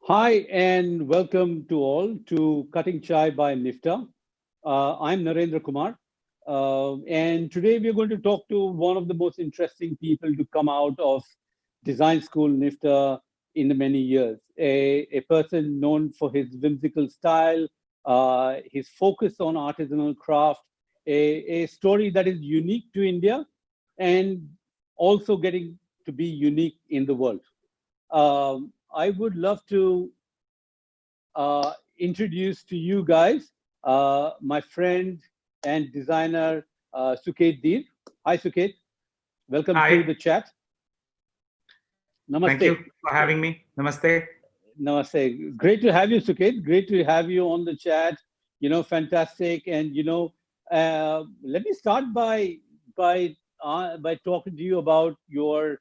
Hi, and welcome to all to Cutting Chai by Nifta. I'm Narendra Kumar, and today we're going to talk to one of the most interesting people to come out of design school Nifta in the many years. A person known for his whimsical style, his focus on artisanal craft, a story that is unique to India, and also getting to be unique in the world. I would love to introduce to you guys my friend and designer Suket Dhir. Hi, Suket. Welcome to Hi, the chat. thank you Namaste. for having me. Namaste. Namaste. Great to have you, Suket. Great to have you on the chat. Fantastic. And let me start by talking to you about your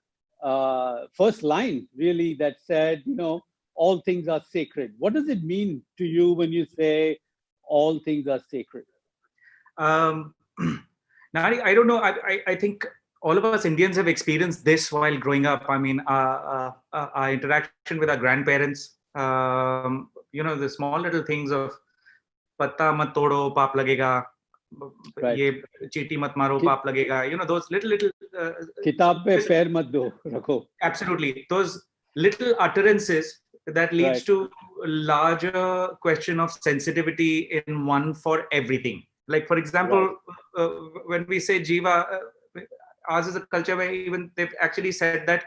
first line, really, that said, all things are sacred. What does it mean to you when you say all things are sacred? Um, Nari, I don't know. I think all of us Indians have experienced this while growing up. I mean, our interaction with our grandparents, the small little things of patta mat todo, paap lagega, Right. ye cheeti mat maro, Ki- paap lagega. Those little किताब पे just पैर मत दो रखो. absolutely those little utterances that leads Right. to a larger question of sensitivity in one for everything. Like for Right. example, when we say jiva, ours is a culture where even they've actually said that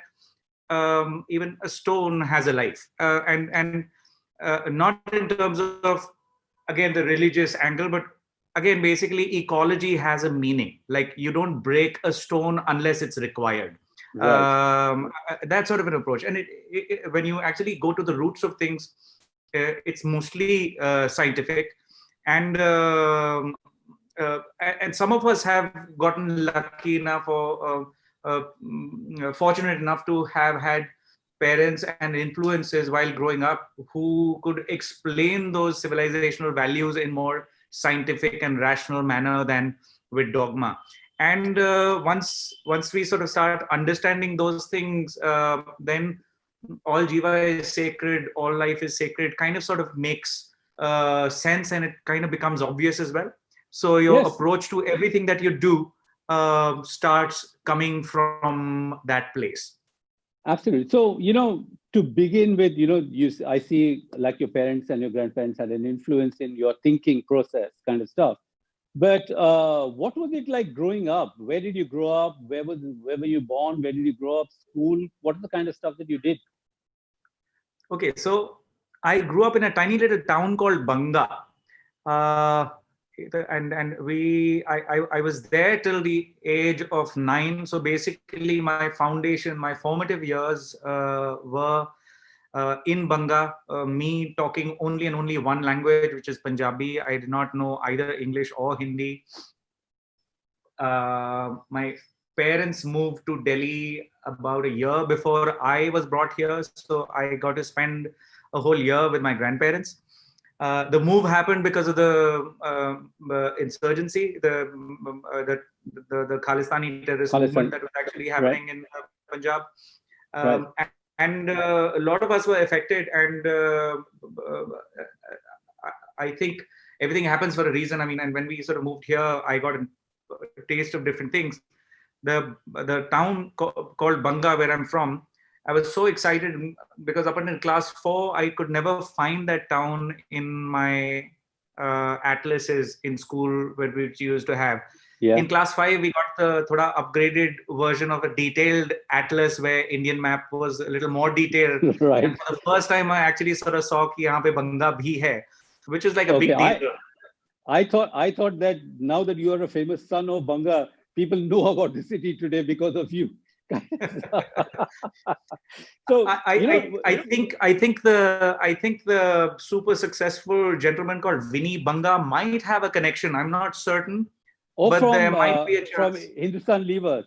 even a stone has a life, and not in terms of again the religious angle, but again basically ecology has a meaning. Like you don't break a stone unless it's required. Right. That sort of an approach. And when you actually go to the roots of things, it's mostly scientific, and and some of us have gotten lucky enough or fortunate enough to have had parents and influences while growing up who could explain those civilizational values in more scientific and rational manner than with dogma. And once we sort of start understanding those things, then all jiva is sacred, all life is sacred kind of sort of makes sense, and it kind of becomes obvious as well. So your Yes. approach to everything that you do starts coming from that place. Absolutely. So, to begin with, I see like your parents and your grandparents had an influence in your thinking process kind of stuff. But what was it like growing up? Where did you grow up? Where were you born? Where did you grow up? School? What are the kind of stuff that you did? Okay, so I grew up in a tiny little town called Banga. Uh, and I was there till the age of 9. So basically, my foundation, my formative years were in Banga. Me talking only and only one language, which is Punjabi. I did not know either English or Hindi. My parents moved to Delhi about a year before I was brought here, so I got to spend a whole year with my grandparents. The move happened because of the insurgency, the Khalistani terrorist movement Khalistan, that was actually right? happening in Punjab, Right. and a lot of us were affected. And I think everything happens for a reason. I mean, and when we sort of moved here, I got a taste of different things. The town called Banga, where I'm from, I was so excited because up until class 4, I could never find that town in my atlases in school, which we used to have. Yeah. In class 5, we got the thoda upgraded version of a detailed atlas where Indian map was a little more detailed. And Right. for the first time, I actually sort of saw कि यहाँ पे Banga bhi hai, which is like a Okay. big deal. I thought that now that you are a famous son of Banga, people know about the city today because of you. So, I think the super successful gentleman called Vinny Banga might have a connection. I'm not certain, or but there from might be a from chance. Hindustan Levers.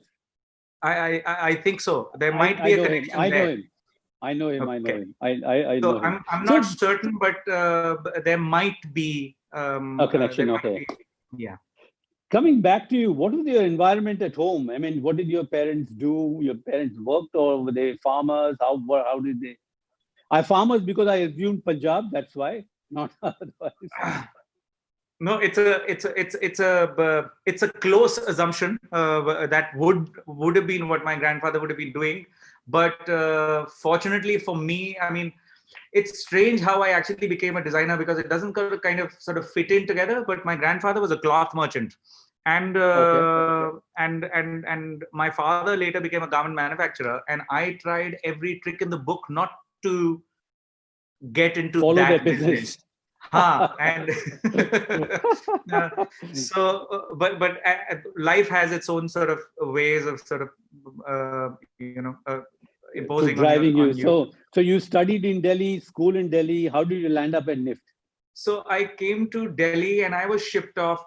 I think so. There I might I be a know him. connection I know there. him. I know him. I know Okay. him. I So know him. I'm not So certain, but there might be a connection. Okay. yeah. Coming back to you, what was your environment at home? I mean, what did your parents do? Your parents worked, or were they farmers? How did they? Are farmers because I assumed Punjab, that's why, not otherwise. No, it's a close assumption that would have been what my grandfather would have been doing, but fortunately for me, I mean, it's strange how I actually became a designer because it doesn't kind of sort of fit in together. But my grandfather was a cloth merchant, and Okay. and my father later became a garment manufacturer, and I tried every trick in the book not to get into Follow their that business. business. And uh, but life has its own sort of ways of sort of imposing To on driving you. you. So you studied in Delhi, school in Delhi. How did you land up at NIFT? So I came to Delhi and I was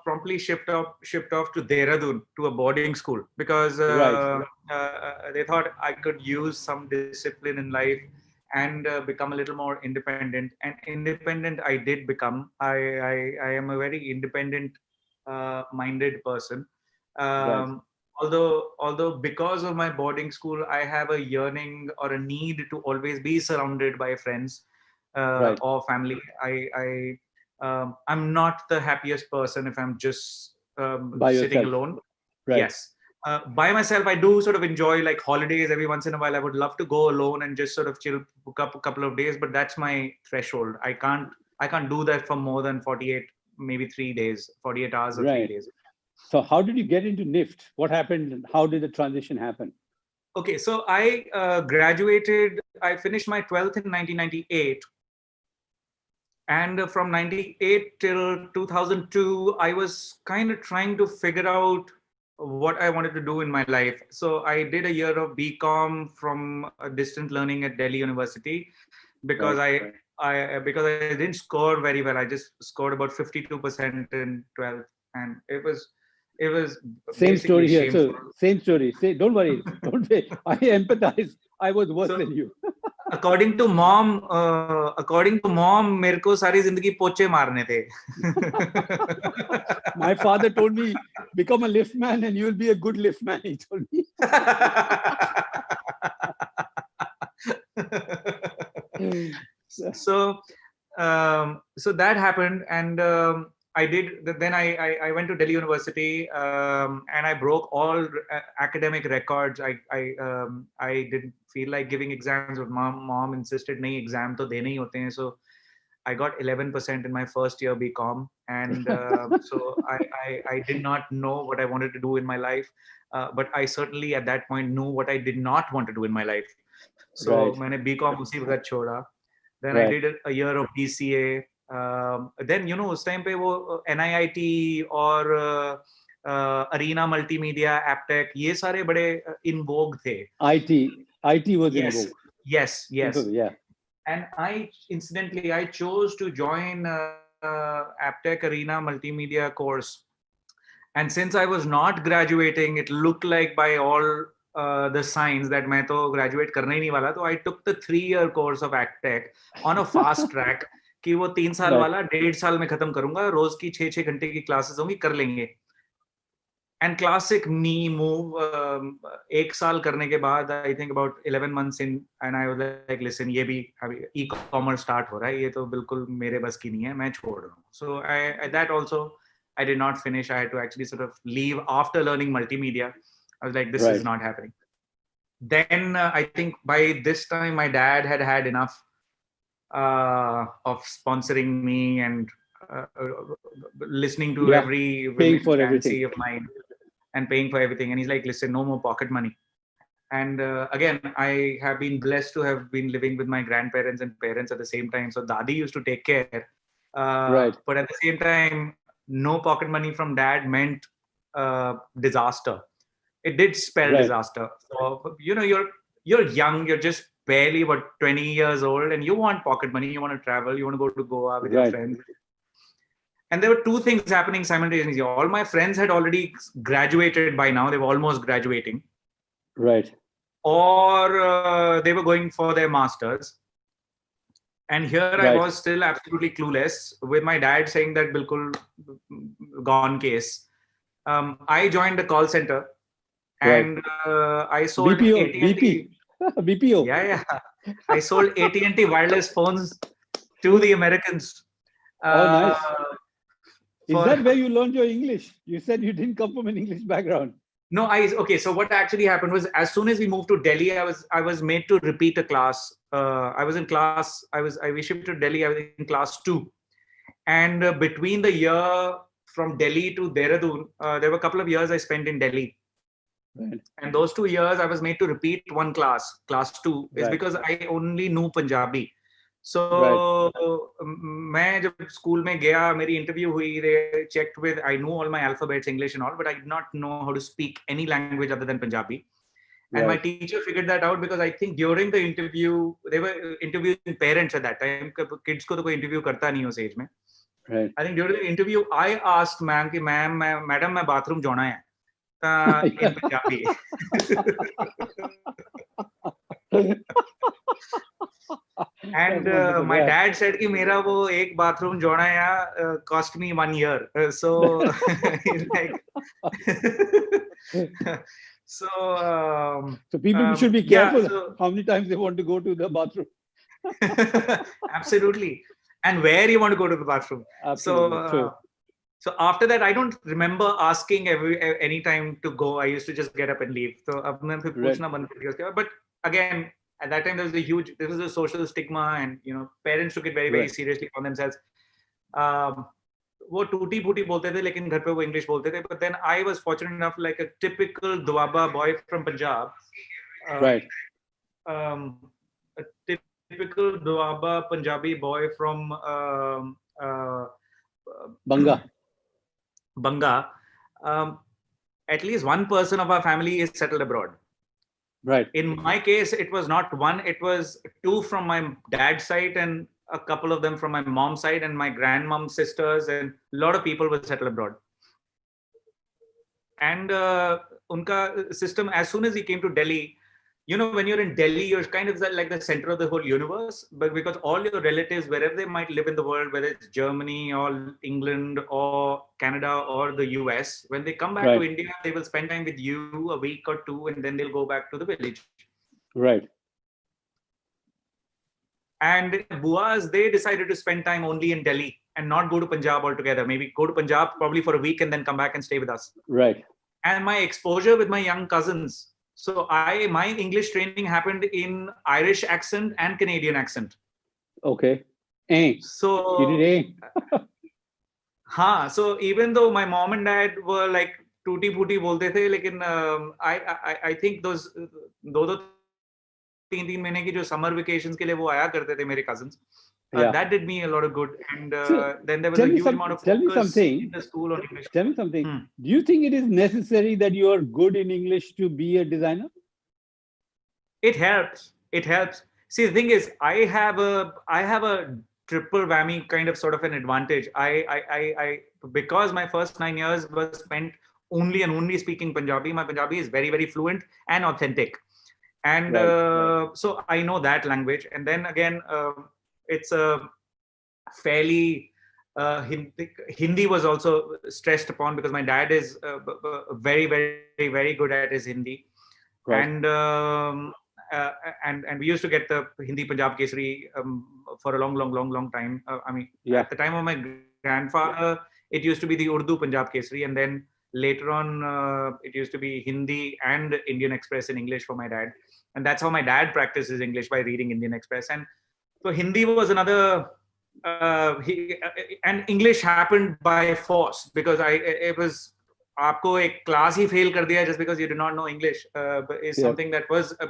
promptly shipped off to Dehradun to a boarding school because Right. they thought I could use some discipline in life and become a little more independent. And independent I did become. I am a very independent minded person. Right. Although because of my boarding school, I have a yearning or a need to always be surrounded by friends Right. or family. I'm not the happiest person if I'm just By sitting yourself. alone. Right. Yes. By myself, I do sort of enjoy like holidays every once in a while. I would love to go alone and just sort of chill a couple of days, but that's my threshold. I can't do that for more than 48, maybe 3 days, 48 hours or three Right. days. So how did you get into NIFT? What happened? How did the transition happen? Okay, so I graduated. I finished my 12th in 1998, and from 98 till 2002 I was kind of trying to figure out what I wanted to do in my life. So I did a year of BCom from distant learning at Delhi University because Right. because I didn't score very well. I just scored about 52% in 12th, and it was Same basically story here. shameful. So same story. Say, don't worry. Don't worry. I empathize. I was worse So than you. according to mom, मेरे को सारी जिंदगी पोचे मारने थे. My father told me, become a lift man and you'll be a good lift man, he told me. so so that happened, and I did. Then I went to Delhi University, and I broke all academic records. I didn't feel like giving exams, but mom insisted, "नहीं exam तो देने ही होते हैं." So I got 11% in my first year BCom, and so I did not know what I wanted to do in my life, but I certainly at that point knew what I did not want to do in my life. So Right. मैंने BCom उसी वक्त छोड़ा. Then I Right. did a year of BCA. Then उस time पे वो NIIT और Arena Multimedia, Aptech, ये सारे बड़े in vogue थे. IT was in Yes, vogue. yes. Yeah. And I chose to join Aptech Arena Multimedia course. And since I was not graduating, it looked like by all the signs that मैं तो graduate करने ही नहीं वाला. So I took the 3-year course of Aptech on a fast track कि वो 3 साल Right. वाला 1.5 साल में खत्म करूंगा. रोज की 6 घंटे की क्लासेस होंगी, कर लेंगे. And classic me move. एक साल करने के बाद, I think about 11 months in, and I was like, listen, ये भी e-commerce start हो रहा है, ये तो बिल्कुल मेरे बस की नहीं है, मैं छोड़ रहा हूँ. So that also I did not finish. I had to actually sort of leave after learning multimedia. I was like, this is not happening. Then I think by this time my dad had had enough of sponsoring me and listening to every paying for fancy everything of mine and paying for everything. And he's like, listen, no more pocket money. And again, I have been blessed to have been living with my grandparents and parents at the same time. So Dadi used to take care. But at the same time, no pocket money from dad meant disaster. It did spell disaster. So, you're young, you're just barely about 20 years old, and you want pocket money, you want to travel, you want to go to Goa with your friends. And there were two things happening simultaneously. All my friends had already graduated by now. They were almost graduating. Right. Or they were going for their masters. And here I was still absolutely clueless, with my dad saying that bilkul gone case. I joined the call center, and I sold BPO, AT&T. BPO. Yeah. I sold AT&T wireless phones to the Americans. Oh, nice. Is For that where you learned your English? You said you didn't come from an English background. No, okay. So what actually happened was, as soon as we moved to Delhi, I was made to repeat a class. I was in class. We shipped to Delhi. I was in class 2, and between the year from Delhi to Dehradun, there were a couple of years I spent in Delhi. Right. And those 2 years, I was made to repeat one class 2, is Right. because I only knew Punjabi. So Right. मैं जब school में गया, मेरी interview हुई, they checked with, I knew all my alphabets, English and all, but I did not know how to speak any language other than Punjabi. And my Right. teacher figured that out, because I think during the interview, they were interviewing parents at that time. Kids को तो कोई interview करता नहीं उस age में. Right. I think during the interview, I asked ma'am कि madam मैं bathroom जाना है in Punjabi. And my dad said कि मेरा वो एक bathroom जाना है cost me 1 year. So he's like, so people should be careful how many times they want to go to the bathroom. Absolutely. And where you want to go to the bathroom. Absolutely. So after that, I don't remember asking any time to go. I used to just get up and leave. So अब मैं फिर पूछना बंद कर दिया. But again, at that time there was a social stigma, and parents took it very, very seriously on themselves. वो टूटी फूटी बोलते थे, लेकिन घर पे वो English बोलते थे. But then I was fortunate enough, like a typical duaba boy from Punjab. Right. A typical duaba Punjabi boy from Banga. At least one person of our family is settled abroad. Right. In my case, it was not one, it was 2 from my dad's side, and a couple of them from my mom's side, and my grandmom's sisters, and a lot of people were settled abroad. And unka system, as soon as he came to Delhi, when you're in Delhi, you're kind of like the center of the whole universe, but because all your relatives, wherever they might live in the world, whether it's Germany or England or Canada or the US, when they come back to India, they will spend time with you a week or 2, and then they'll go back to the village. Right. And Buas, they decided to spend time only in Delhi and not go to Punjab altogether. Maybe go to Punjab probably for a week and then come back and stay with us. Right. And my exposure with my young cousins. So my English training happened in Irish accent and Canadian accent. Okay. So you did so even though my mom and dad were like tutti putti bolte the, lekin I think those 2-3 महीने की जो summer vacations के लिए वो आया करते थे मेरे cousins. That did me a lot of good, and then there was a huge amount of focus in the school on English. Tell me something. Do you think it is necessary that you are good in English to be a designer? It helps. See, the thing is, I have a triple whammy kind of sort of an advantage. I because my first 9 years was spent only and only speaking Punjabi. My Punjabi is very, very fluent and authentic, and so I know that language. And then again, it's a fairly Hindi was also stressed upon, because my dad is very, very, very good at his Hindi, and we used to get the Hindi Punjab Kesari for a long time. At the time of my grandfather, it used to be the Urdu Punjab Kesari, and then later on it used to be Hindi and Indian Express in English for my dad. And that's how my dad practices English, by reading Indian Express. And so Hindi was another, and English happened by force, because it was आपको एक class ही fail कर दिया just because you did not know English is something that was a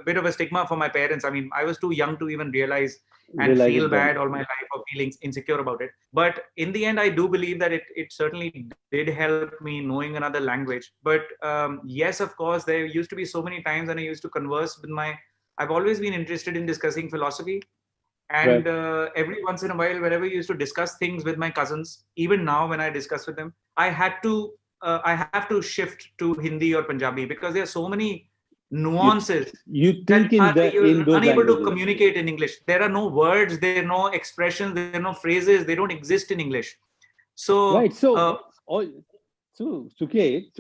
bit of a stigma for my parents. I mean, I was too young to even realize and feel bad all my life, or feeling insecure about it. But in the end, I do believe that it certainly did help me knowing another language. But yes, of course, there used to be so many times when I used to converse with I've always been interested in discussing philosophy. And every once in a while, whenever I used to discuss things with my cousins, even now when I discuss with them, I have to shift to Hindi or Punjabi, because there are so many nuances. You think you're those unable languages. to communicate in English. There are no words, there are no expressions, there are no phrases. They don't exist in English. So right. So Suket,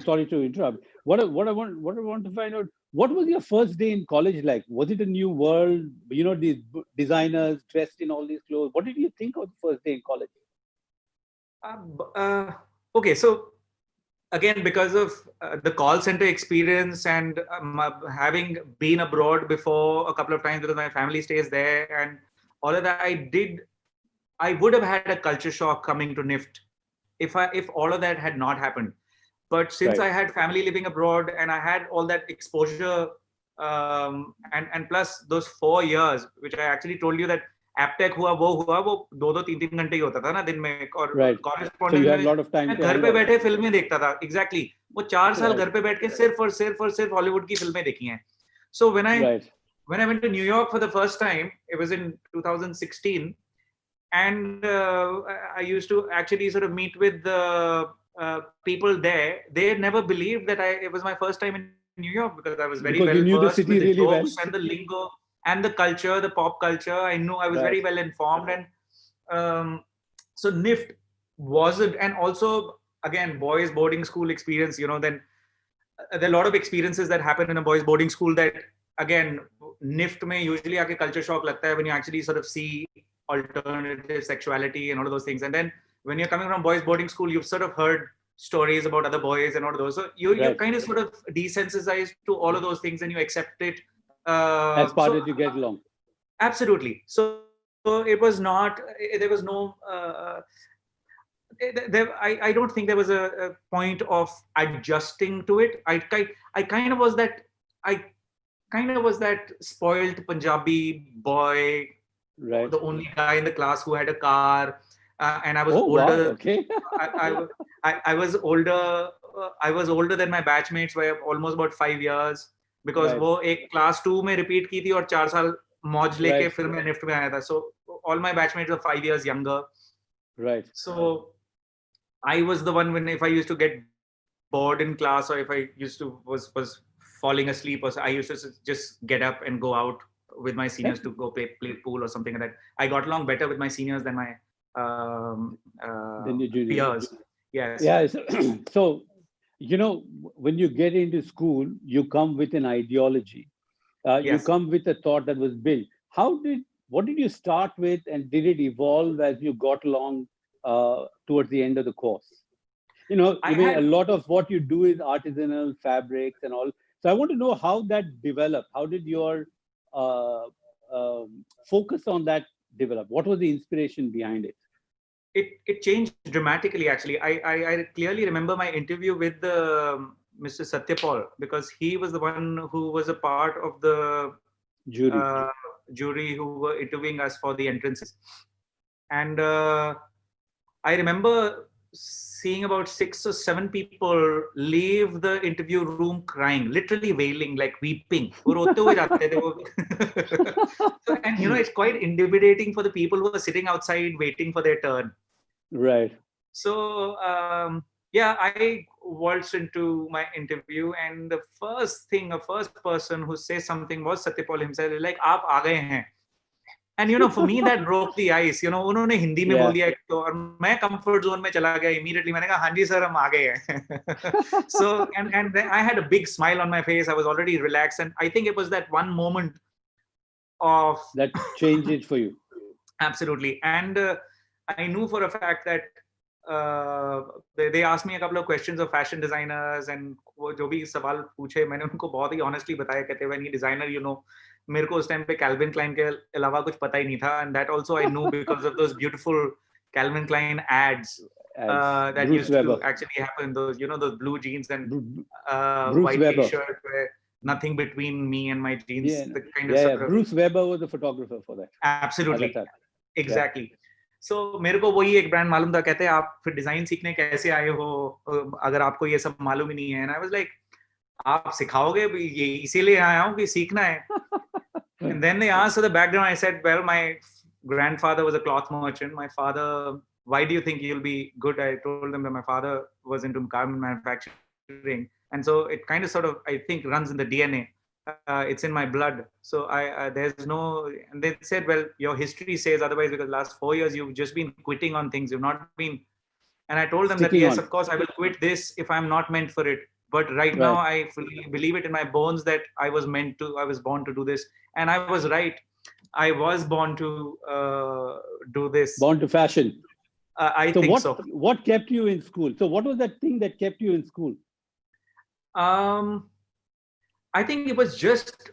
sorry to interrupt. What I want to find out, What was your first day in college like? Was it a new world? These designers dressed in all these clothes. What did you think of the first day in college? Okay, so again, because of the call center experience and having been abroad before a couple of times because my family stays there and all of that, I would have had a culture shock coming to NIFT if all of that had not happened. But since Right. I had family living abroad and I had all that exposure, and plus those 4 years, which I actually told you that Aptech हुआ वो 2-3 घंटे ही होता था ना दिन में, और Right. So correspondent you had a में lot of time मैं to घर hang पे out. बैठे फिल्में देखता था. एग्जैक्टली वो 4 साल Right. घर पे बैठ के सिर्फ हॉलीवुड की फिल्में देखी हैं. सो Right. when I went to New York for the first time, it was in 2016, and I used to actually sort of meet with the people there. They had never believed that it was my first time in New York, because I was very well Because you versed knew with the the city jokes really and well. the lingo and the culture, the pop culture. I was very Right. well informed, and so NIFT wasn't, and also again boys boarding school experience. Then there are a lot of experiences that happen in a boys boarding school that again NIFT में usually आके culture shock लगता है when you actually sort of see alternative sexuality and all of those things. And then when you're coming from boys boarding school, you've sort of heard stories about other boys and all of those. So you're Right. kind of sort of desensitized to all of those things and you accept it. As part So as you get along. absolutely. So it was not. There was no. I don't think there was a point of adjusting to it. I kind of was that. I kind of was that spoiled Punjabi boy, Right. the only guy in the class who had a car, and I was Oh, wow. older. Okay. I was older. I was older than my batchmates by almost about 5 years, because Right. वो एक class 2 में repeat की थी और 4 साल मौज लेके Right. फिर मैं NIFT में आया था. So all my batchmates were 5 years younger. Right. So I was the one, when if I used to get bored in class, or if I used to was falling asleep, or so, I used to just get up and go out with my seniors to go play pool or something like that. I got along better with my seniors than my Then you juniors. peers. Yes. Yeah. So, when you get into school, you come with an ideology. You Yes. come with a thought that was built. What did you start with, and did it evolve as you got along towards the end of the course? A lot of what you do is artisanal fabrics and all. So I want to know how that developed. How did your uh, focus on that develop? What was the inspiration behind it? It changed dramatically, actually. I clearly remember my interview with the Mr. Satyapal, because he was the one who was a part of the Jury. jury who were interviewing us for the entrances. And I remember seeing about 6 or 7 people leave the interview room crying, literally wailing, like weeping. वो रोते हुए जाते थे वो. So, and it's quite intimidating for the people who are sitting outside waiting for their turn. Right. So yeah, I waltzed into my interview, and the first person who says something was Satyapal himself. Like, आप आ गए हैं. And for me that broke the ice. उन्होंने हिंदी में बोल दिया एक तो, और मैं comfort zone में चला गया immediately. मैंने कहा हाँ जी सर हम आ गए हैं. So and then I had a big smile on my face. I was already relaxed, and I think it was that one moment of that changed it for you. Absolutely. And I knew for a fact that they asked me a couple of questions of fashion designers, and वो जो भी सवाल पूछे मैंने उनको बहुत ही honestly बताया. कहते when he designer, मेरे को उस टाइम पे Calvin Klein के अलावा कुछ पता ही नहीं था, and that also I knew because of those beautiful Calvin Klein ads that Bruce used Weber. to actually happen. Those those blue jeans and Bruce white Weber. t-shirt where nothing between me and my jeans. Yeah, The kind of sort of, Bruce Weber was the photographer for that. Absolutely. At that time. Exactly. So मेरे को वही एक brand मालूम था. कहते हैं आप फिर डिजाइन सीखने कैसे आए हो अगर आपको ये सब मालूम ही नहीं है. And I was like, आप सिखाओगे, ये इसीलिए आया हूँ कि सीखना है. And then they asked for the background. I said, well, my grandfather was a cloth merchant. My father, why do you think you'll be good? I told them that my father was into garment manufacturing, and so it kind of sort of, I think, runs in the DNA. It's in my blood. So there's no, and they said, well, your history says otherwise, because last 4 years you've just been quitting on things. You've not been. And I told them that, yes, of course, I will quit this if I'm not meant for it. But right now, Right. I fully believe it in my bones that I was born to do this. And I was right. I was born to do this. Born to fashion. I So think what so. what kept you in school? So what was that thing that kept you in school? Um, I think it was just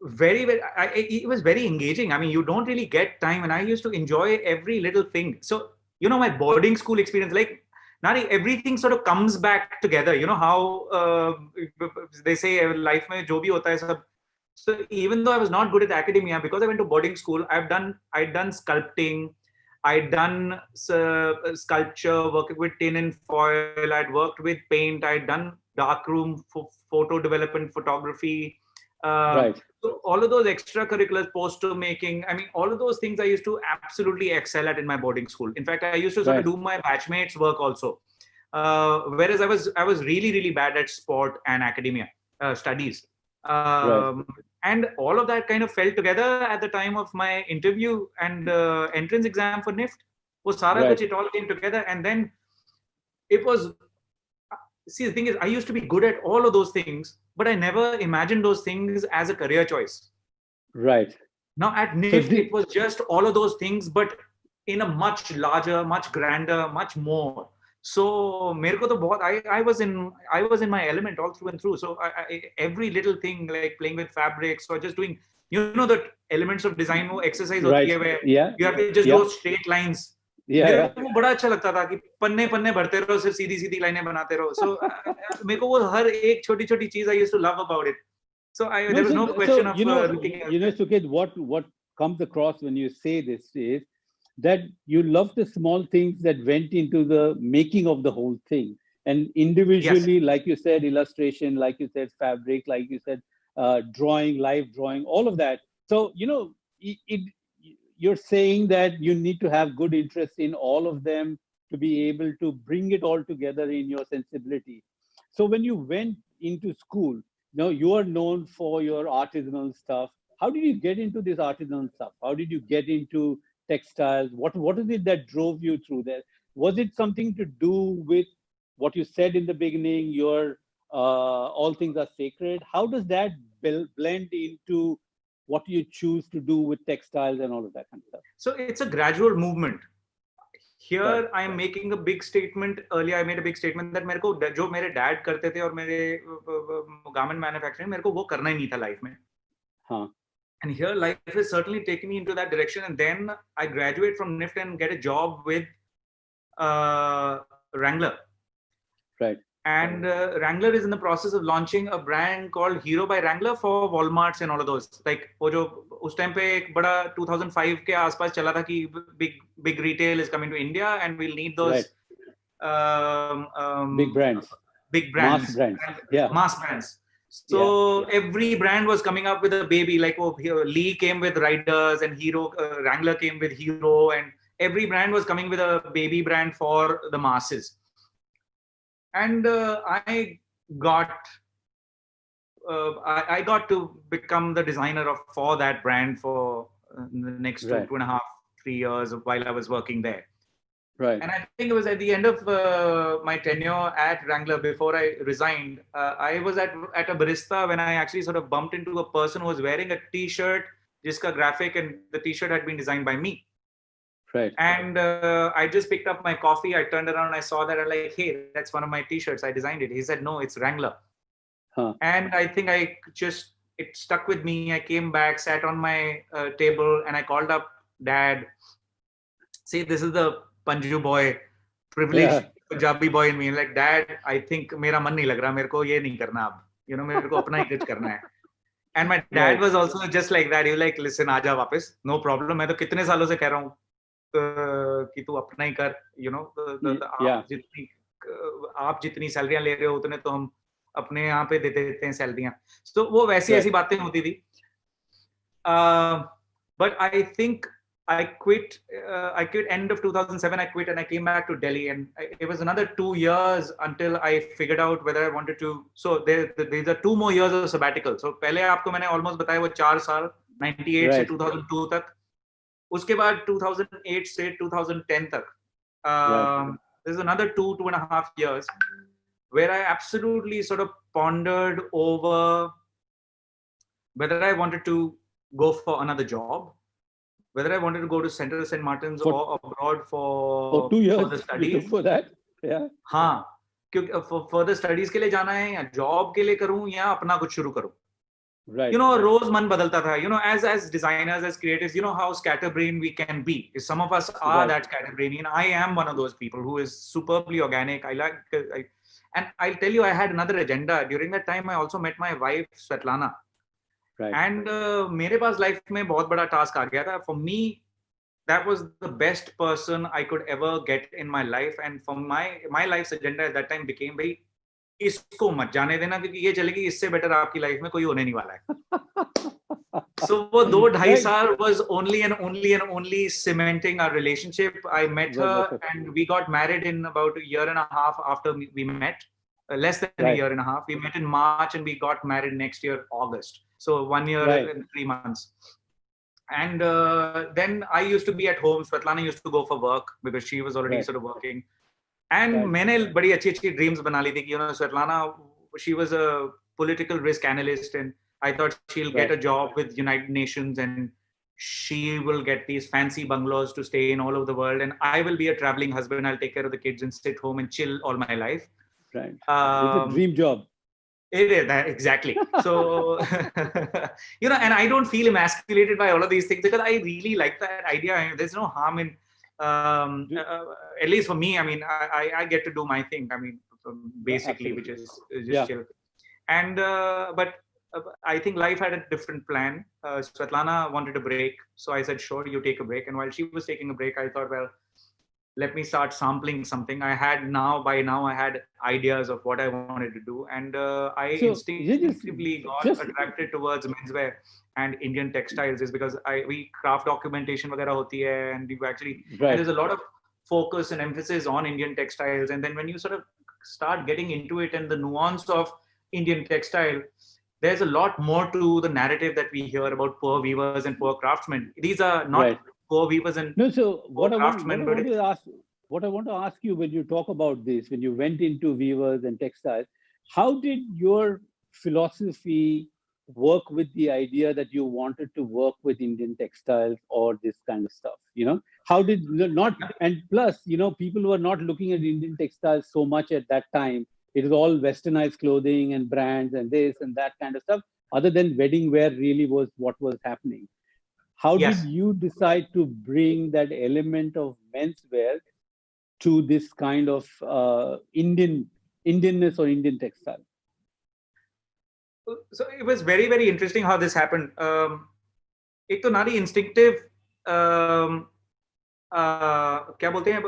it was very engaging. I mean, you don't really get time, and I used to enjoy every little thing. So, my boarding school experience, like, Nari, everything sort of comes back together. You know how they say life mein jo bhi hota hai sab. So even though I was not good at academia, because I went to boarding school, I'd done sculpting, I'd done sculpture, working with tin and foil. I'd worked with paint. I'd done darkroom for photo development, photography. Right. So all of those extracurriculars, poster making, I mean, all of those things I used to absolutely excel at in my boarding school. In fact, I used to sort of Right. do my batchmates' work also. Whereas I was really really bad at sport and academia studies. Right. Um, and all of that kind of fell together at the time of my interview and entrance exam for NIFT. वो सारा Right. कुछ, it all came together, and then it was. See, the thing is, I used to be good at all of those things, but I never imagined those things as a career choice. Right. Now at So NIFT, it was just all of those things, but in a much larger, much grander, much more. So मेरे को तो बहुत, I was in my element all through and through. So every little thing, like playing with fabrics or just doing, the elements of design, वो exercise होती right. है where Yeah. you have to just Yeah. draw straight lines. Yeah. मेरे Yeah. को वो बड़ा अच्छा लगता था कि पन्ने पन्ने भरते रहो, सिर्फ सीधी सीधी लाइनें बनाते रहो. So मेरे को वो हर एक छोटी छोटी चीज I used to love about it. So No, there was no so question of looking at. Suket, what comes across when you say this is that you love the small things that went into the making of the whole thing, and Yes. individually, like you said, illustration, like you said, fabric, like you said, drawing, live drawing, all of that. So you're saying that you need to have good interest in all of them to be able to bring it all together in your sensibility. So when you went into school, now you are known for your artisanal stuff. How did you get into this artisanal stuff? How did you get into textiles? What is it that drove you through that? Was it something to do with what you said in the beginning? Your all things are sacred. How does that blend into what you choose to do with textiles and all of that kind of stuff? So it's a gradual movement. Right. Here I am making a big statement. Earlier I made a big statement that मेरे को जो मेरे dad करते थे और मेरे garment manufacturing, मेरे को वो करना ही नहीं था लाइफ में. Huh. And here life has certainly taken me into that direction. And then I graduate from NIFT and get a job with Wrangler. Right. And Wrangler is in the process of launching a brand called Hero by Wrangler for Walmarts and all of those. Like वो जो उस time पे एक बड़ा 2005 के आसपास चला था कि big retail is coming to India and we'll need those Big brands, big mass brands, brands. Yeah. mass brands. So every brand was coming up with a baby. Like Lee came with Riders, and Hero Wrangler came with Hero, and every brand was coming with a baby brand for the masses. And I got to become the designer for that brand for the next Right. 2.5, 3 years while I was working there. Right. And I think it was at the end of my tenure at Wrangler, before I resigned, I was at a barista when I actually sort of bumped into a person who was wearing a T-shirt, jiska graphic, and the T-shirt had been designed by me. Right. And I just picked up my coffee. I turned around and I saw that. I'm like, hey, that's one of my T-shirts. I designed it. He said, no, it's Wrangler. Huh. And I think it stuck with me. I came back, sat on my table, and I called up Dad. See, this is the Panju boy, privileged Punjabi boy in me. Like, Dad, I think मेरा मन नहीं लग रहा, मेरे को ये नहीं करना अब. मेरे को अपना ही कुछ करना है. And my dad was also just like that. He was like, listen, आजा वापस. No problem. मैं तो कितने सालों से कह रहा हूँ कि तू अपना ही कर. आप जितनी सैलरियां ले रहे हो उतने तो हम अपने यहाँ पे दे देते हैं सैलरियां. तो वो वैसी ऐसी बातें होती थी. But I think I quit end of 2007. I quit and I came back to Delhi, and it was another 2 years until I figured out whether I wanted to. So these are 2 more years of sabbatical. So पहले आपको मैंने almost बताया वो 4 साल 98 से 2002 तक. उसके बाद 2008 से 2010 तक. There's another 2.5 years where I absolutely sort of pondered over whether I wanted to go for another job, whether I wanted to go to Central St. Martin's For or abroad for for 2 years further you took studies. for that? Yeah. हाँ, क्योंकि further studies के लिए जाना है या job के लिए करूं या अपना कुछ शुरू करूं. Right. रोज मन बदलता था. As designers, as creators, how scatterbrained we can be. Some of us are Right. that scatterbrained, and I am one of those people who is superbly organic. And I'll tell you, I had another agenda during that time. I also met my wife Svetlana, Right. and मेरे पास life में बहुत बड़ा task आ गया था. For me, that was the best person I could ever get in my life, and for my life's agenda at that time became, भाई इसको मत जाने देना, क्योंकि ये चलेगी, इससे बेटर आपकी लाइफ में कोई होने नहीं वाला है. So वो 2-2.5 Right. साल was only cementing our relationship. I met Well, her that's okay. and we got married in about a year and a half after we met. Less than a Right. year and a half. We met in March and we got married next year, August. So 1 year Right. and 3 months. And then I used to be at home. Svetlana used to go for work because she was already Right. sort of working. And Right. मैंने बड़ी अच्छी dreams बना ली थी कि Svetlana, she was a political risk analyst, and I thought she'll get Right. a job with United Nations and she will get these fancy bungalows to stay in all over the world, and I will be a traveling husband. I'll take care of the kids and sit home and chill all my life. Right. It's a dream job. It is that, exactly. So and I don't feel emasculated by all of these things because I really like that idea. There's no harm in at least for me. I mean, I get to do my thing. I mean, basically, which is just chill. And but I think life had a different plan. Svetlana wanted a break, so I said, sure, you take a break. And while she was taking a break, I thought, well, let me start sampling something. By now I had ideas of what I wanted to do, and I instinctively got attracted towards menswear and Indian textiles, is because we craft documentation वगैरह होती है, and you actually and there's a lot of focus and emphasis on Indian textiles. And then when you sort of start getting into it and the nuance of Indian textile, there's a lot more to the narrative that we hear about poor weavers and poor craftsmen. These are not poor weavers and what I want to ask you, when you talk about this, when you went into weavers and textiles, how did your philosophy work with the idea that you wanted to work with Indian textiles or this kind of stuff? How did not, and plus, people were not looking at Indian textiles so much at that time. It was all westernized clothing and brands and this and that kind of stuff. Other than wedding wear really was what was happening. How did you decide to bring that element of menswear to this kind of Indianness or Indian textile? So it was very, very interesting how this happened. एक तो नारी instinctive क्या बोलते हैं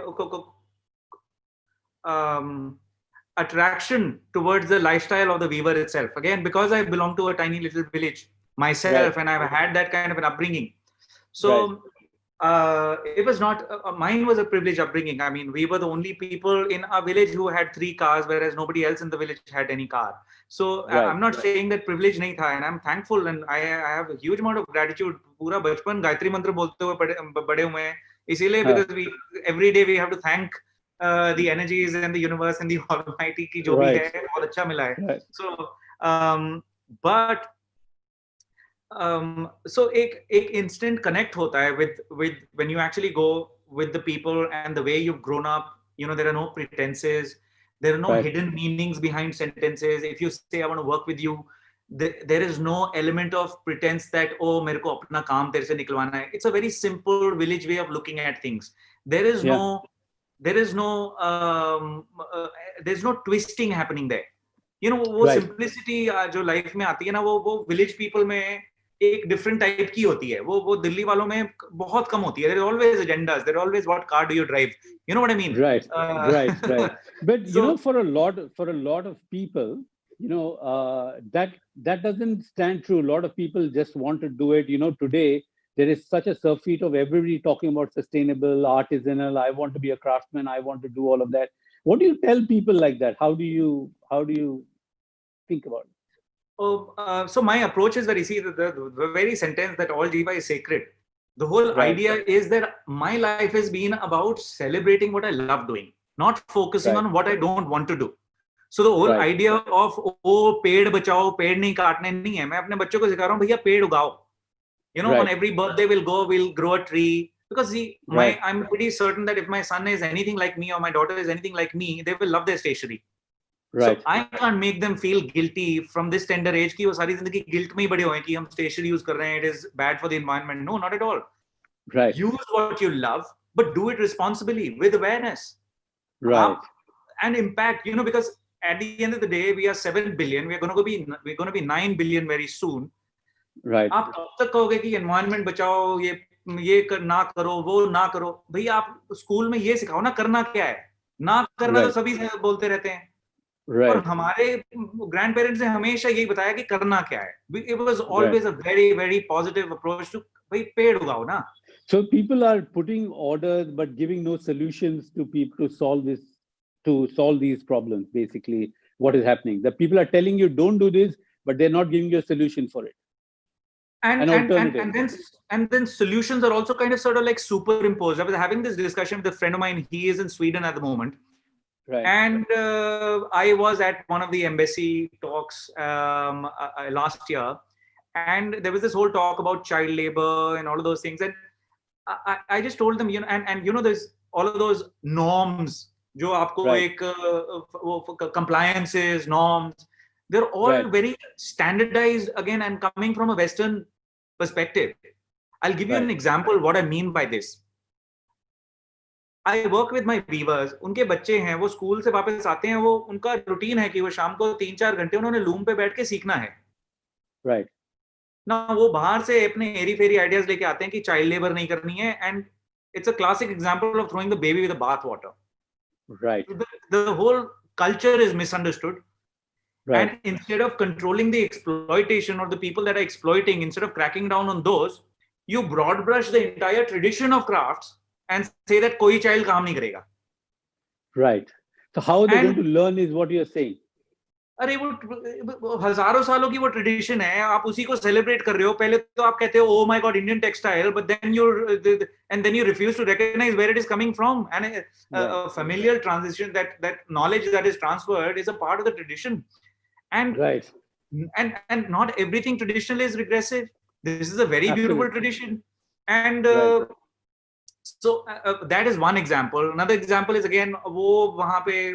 attraction towards the lifestyle of the weaver itself. Again, because I belong to a tiny little village myself, and I've had that kind of an upbringing. So it was not, mine was a privileged upbringing. I mean, we were the only people in our village who had 3 cars, whereas nobody else in the village had any car. So I'm not saying that privilege nahi tha, and I'm thankful, and I have a huge amount of gratitude. Pura bachpan Gayatri mantra bolte hue bade hue hain. Isliye because every day we have to thank the energies and the universe and the Almighty ki jo bhi hai, bahut acha mila hai. So but so एक instant connect होता है with when you actually go with the people and the way you've grown up. There are no pretenses, there are no hidden meanings behind sentences. If you say I want to work with you, there is no element of pretense that मेरे को अपना काम तेरे से निकलवाना है. It's a very simple village way of looking at things. There's no twisting happening there. वो simplicity जो life में आती है ना, वो village people में एक different type की होती है. वो दिल्ली वालों में बहुत कम होती है. There are always agendas. There are always, what car do you drive? You know what I mean? Right. But for a lot of people, that doesn't stand true. A lot of people just want to do it. Today there is such a surfeit of everybody talking about sustainable, artisanal. I want to be a craftsman. I want to do all of that. What do you tell people like that? How do you think about it? So my approach is very, the very sentence that all jiva is sacred. The whole idea is that my life has been about celebrating what I love doing, not focusing on what I don't want to do. So the whole Right. idea of पेड़ बचाओ, पेड़ नहीं काटने नहीं है. मैं अपने बच्चों को सिखा रहा हूँ भैया पेड़ उगाओ. On Right. every birthday we'll grow a tree, because see, Right. I'm pretty certain that if my son is anything like me or my daughter is anything like me, they will love their stationery. So Right. I can't make them feel guilty from this tender age कि वो सारी जिंदगी guilt में ही बड़े हुए कि हम stationery use कर रहे हैं, it is bad for the environment. No, not at all. Right. Use what you love, but do it responsibly with awareness. Right. And impact, because at the end of the day, we are 7 billion. We're going to be 9 billion very soon. Right. आप कब तक कहोगे कि environment बचाओ, ये ना करो, वो ना करो? भैया आप स्कूल में ये सिखाओ ना, करना क्या है. ना करना तो सभी बोलते रहते हैं. और हमारे ग्रैंड पेरेंट्स ने हमेशा यही बताया कि करना क्या है. It was always a very, very positive approach to भाई पेड़ उगाओ ना. So people are putting orders but giving no solutions to people to solve these problems. Basically, what is happening? The people are telling you don't do this, but they're not giving you a solution for it. And then solutions are also kind of sort of like superimposed. I was having this discussion with a friend of mine. He is in Sweden at the moment. Right. And I was at one of the embassy talks last year, and there was this whole talk about child labor and all of those things. And I just told them, there's all of those norms, जो आपको एक compliances, norms, they're all very standardized again and coming from a Western perspective. I'll give you an example what I mean by this. I work with my weavers. उनके बच्चे हैं, वो school से वापस आते हैं, वो उनका रूटीन है कि वो शाम को 3-4 घंटे उन्होंने लूम पे बैठ के सीखना है. Right. ना वो बाहर से अपने एरी फेरी आइडियाज लेके आते हैं कि चाइल्ड लेबर नहीं करनी है, and it's a classic example of throwing the baby with the bath water. Right. The whole culture is misunderstood. Right. And instead of controlling the exploitation or the people that are exploiting, instead of cracking down on those, you broad brush the entire tradition of crafts and say that कोई child काम नहीं करेगा. Right. So how are they going to learn is what you're saying. अरे वो हजारों सालों की वो ट्रेडिशन है, आप उसी को सेलिब्रेट कर रहे हो. पहले तो आप कहते हो oh my god Indian textile, but then you refuse to recognize where it is coming from. And a familial transition, that knowledge that is transferred is a part of the tradition. And and not everything traditional is regressive. This is a very beautiful tradition. And so that is one example. Another example is again, वो वहाँ पे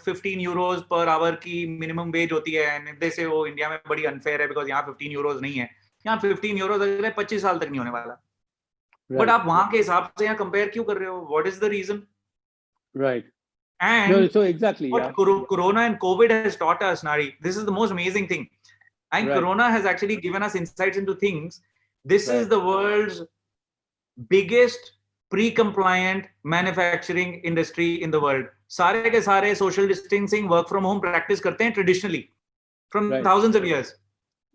15 euros per hour की minimum wage होती है, and they say oh India में बड़ी unfair है because यहाँ 15 euros नहीं है. यहाँ 15 euros अगले 25 साल तक नहीं होने वाला. But आप वहाँ के हिसाब से यहाँ compare क्यों कर रहे हो? What is the reason? Right. And so exactly what Corona and COVID has taught us, Nari, this is the most amazing thing. And Corona has actually given us insights into things. This is the world's biggest pre-compliant manufacturing industry in the world. सारे के सारे social distancing, work from home practice करते हैं traditionally from thousands of years.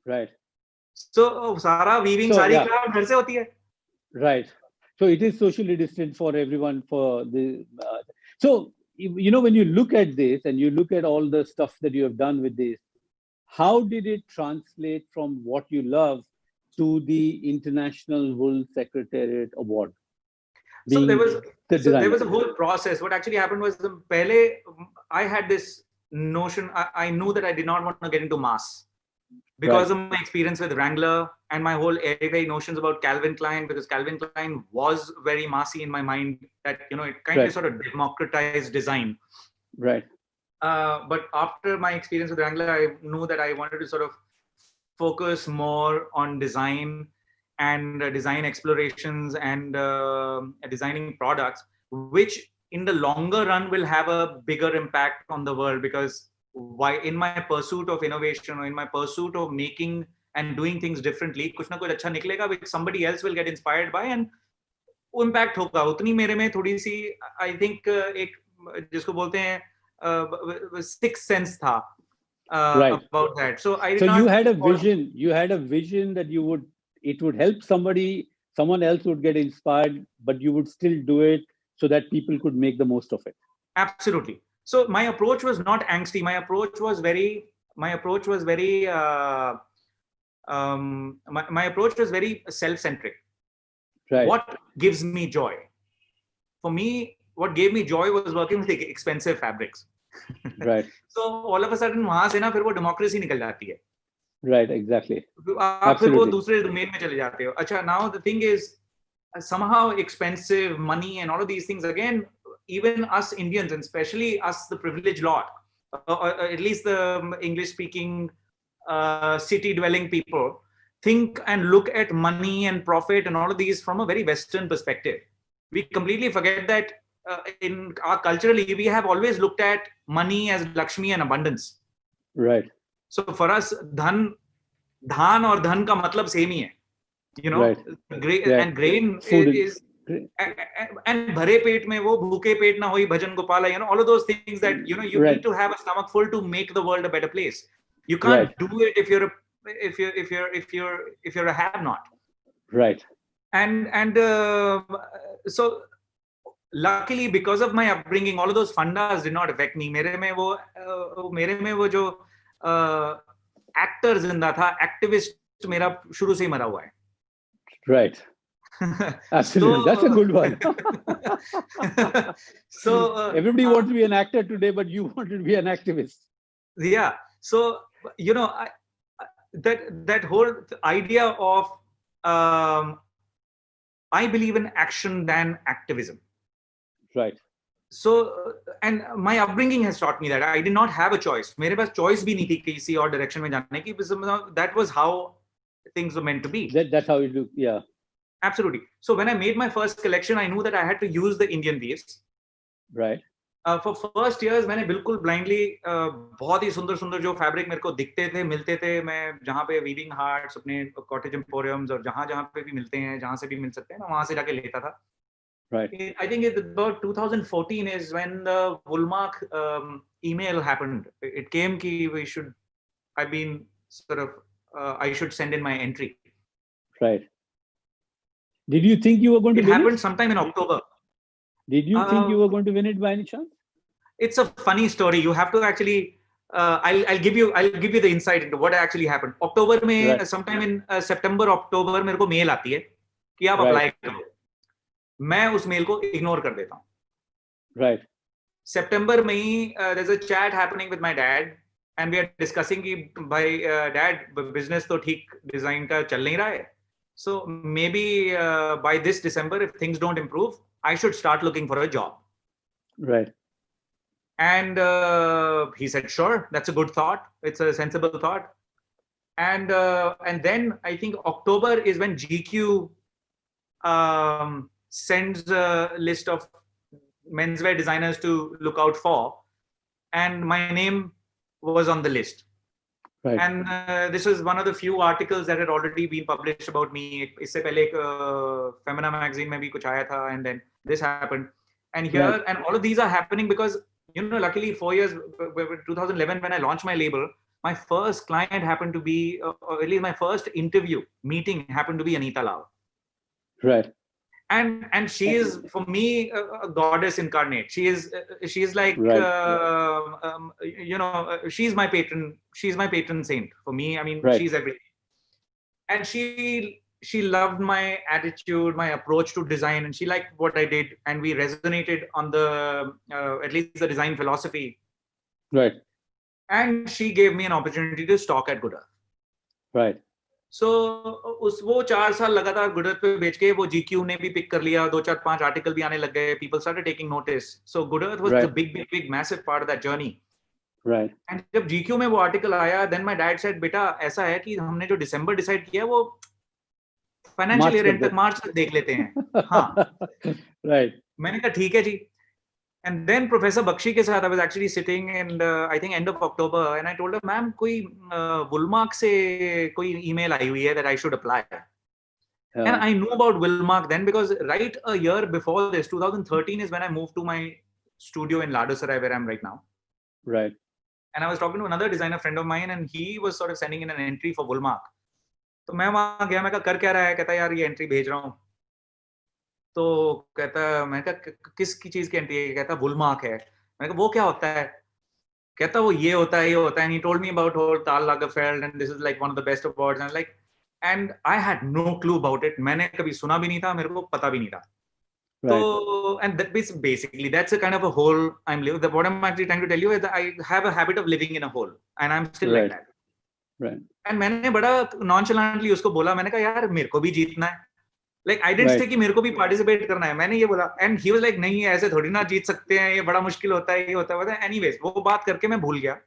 Right. So सारा weaving, सारी craft घर से होती है. Right. So it is socially distant for everyone. For the so when you look at this and you look at all the stuff that you have done with this, how did it translate from what you love to the International Wool Secretariat Award? So there was a whole process. What actually happened was, I had this notion. I knew that I did not want to get into mass because of my experience with Wrangler and my whole airy notions about Calvin Klein, because Calvin Klein was very massy in my mind, that it kind of sort of democratized design. Right. But after my experience with Wrangler, I knew that I wanted to sort of focus more on design and design explorations and designing products, which in the longer run will have a bigger impact on the world. Because in my pursuit of innovation, or in my pursuit of making and doing things differently, कुछ ना कुछ अच्छा निकलेगा, which somebody else will get inspired by, and impact होगा. उतनी मेरे में थोड़ी सी, I think, एक जिसको बोलते हैं sixth sense था about that. So you had a vision. You had a vision that it would help someone else would get inspired, but you would still do it so that people could make the most of it. Absolutely. So my approach was not angsty. My approach was very self-centric. Right. What gives me joy? For me, what gave me joy was working with expensive fabrics. Right. So all of a sudden वहां से ना फिर वो democracy निकल जाती है. Right. Exactly. आप फिर वो Absolutely. दूसरे domain में चले जाते हो. अच्छा, now the thing is somehow expensive money and all of these things again. Even us Indians, and especially us, the privileged lot, or at least the English speaking city dwelling people, think and look at money and profit and all of these from a very Western perspective. We completely forget that in our culturally, we have always looked at money as Lakshmi and abundance. Right. So for us, dhan और धन का मतलब same ही है. You know, Right. Yeah. and grain Food is and भरे पेट में वो भूखे पेट ना होई भजन Gopala, you know, all of those things that, you know, you Right. need to have a stomach full to make the world a better place. You can't Right. do it if you're a have not. Right. And so luckily because of my upbringing, all of those fundas did not affect me. मेरे में वो जो actor जिंदा था, activist मेरा शुरू से ही मरा हुआ है. Right. Absolutely. That's a good one. So everybody wants to be an actor today, but you wanted to be an activist. Yeah. So, you know, that whole idea of I believe in action than activism. Right. So, and my upbringing has taught me that I did not have a choice. मेरे पास choice भी नहीं थी किसी और direction में जाने की. That was how things were meant to be. That's how it looked. Yeah. Absolutely. So when I made my first collection, I knew that I had to use the Indian weaves. Right. For first years मैंने बिल्कुल blindly बहुत ही सुंदर सुंदर जो fabric मेरे को दिखते थे, मिलते थे, मैं जहाँ पे वीविंग हार्ट्स, अपने कॉटेज एम्पोरियम्स और जहाँ जहाँ पे भी मिलते हैं, जहाँ से भी मिल सकते हैं, मैं वहाँ से जाके लेता था. Right. I think it's about 2014 is when the Woolmark email happened. It came कि we should, I've been sort of, I should send in my entry. Right. Did you think you were going to win it? It happened sometime in October. Did you think you were going to win it by any chance? It's a funny story. You have to actually. I'll give you the insight into what actually happened. October में Right. sometime in September October मेरे को mail आती है कि आप Right. Apply करो. मैं उस मेल को इग्नोर कर देता हूँ. Right. September में ही there's a chat happening with my dad and we are discussing कि भाई dad business तो ठीक design का चल नहीं रहा है. So maybe by this December, if things don't improve, I should start looking for a job. Right. And he said, sure, that's a good thought. It's a sensible thought. And then I think October is when GQ sends a list of menswear designers to look out for. And my name was on the list. Right. And this was one of the few articles that had already been published about me. इससे पहले एक Femina magazine में भी कुछ आया था, and then this happened. And here, Right. and all of these are happening because, you know, luckily 4 years, 2011, when I launched my label, my first client happened to be, or at least my first interview meeting happened to be Anita Lau. Right. And she is for me a goddess incarnate. She is like Right. you know, she's my patron saint for me. I mean, Right. she's everything. And she loved my attitude, my approach to design, and she liked what I did, and we resonated on the at least the design philosophy. Right. And she gave me an opportunity to stock at Good Earth. Right. So वो 4 साल लगातार good अर्थ पे बेच के वो GQ ने भी pick कर लिया, 2-4-5 आर्टिकल भी आने लग गए, people started taking notice. So Good Earth was a big massive part of that journey. Right. And जब GQ में वो आर्टिकल आया, then my dad said, बेटा ऐसा है कि हमने जो दिसंबर डिसाइड किया वो फाइनेंशियल ईयर एंड तक मार्च तक देख लेते हैं. हाँ. Right. मैंने कहा ठीक है जी. And then Professor Bakshi के साथ I was actually sitting and I think end of October, and I told her, ma'am, कोई Woolmark से कोई email आई हुई है that I should apply. And I knew about Woolmark then because right a year before this, 2013 is when I moved to my studio in Ladosarai where I'm right now. Right. And I was talking to another designer friend of mine and he was sort of sending in an entry for Woolmark. तो मैं वहाँ गया, मैं कहा कर क्या रहा है? कहता यार ये एंट्री भेज रहा हूँ. तो कहता, मैं कहा किस की चीज की एंट्री है? कहता वुलमार्क है. मैं कहा वो क्या होता है? कहता वो ये होता है, ये होता है. And he told me about whole Tal Lagerfeld and this is like one of the best awards and I had no clue about it. मैंने कभी सुना भी नहीं था, मेरे को पता भी नहीं था. Right. So, and that basically that's a kind of a hole I'm living. What I'm actually trying to tell you is that I have a habit of living in a hole, and I'm still like Right. that. Right. And मैंने बड़ा nonchalantly उसको बोला, मैंने कहा यार मेरे को भी जीतना है. Like I didn't say Right. कि मेरे को भी participate करना है. मैंने ये बोला, and he was like नहीं ऐसे थोड़ी ना जीत सकते हैं, ये बड़ा मुश्किल होता है, ये होता है. Anyways, वो बात करके मैं भूल गया.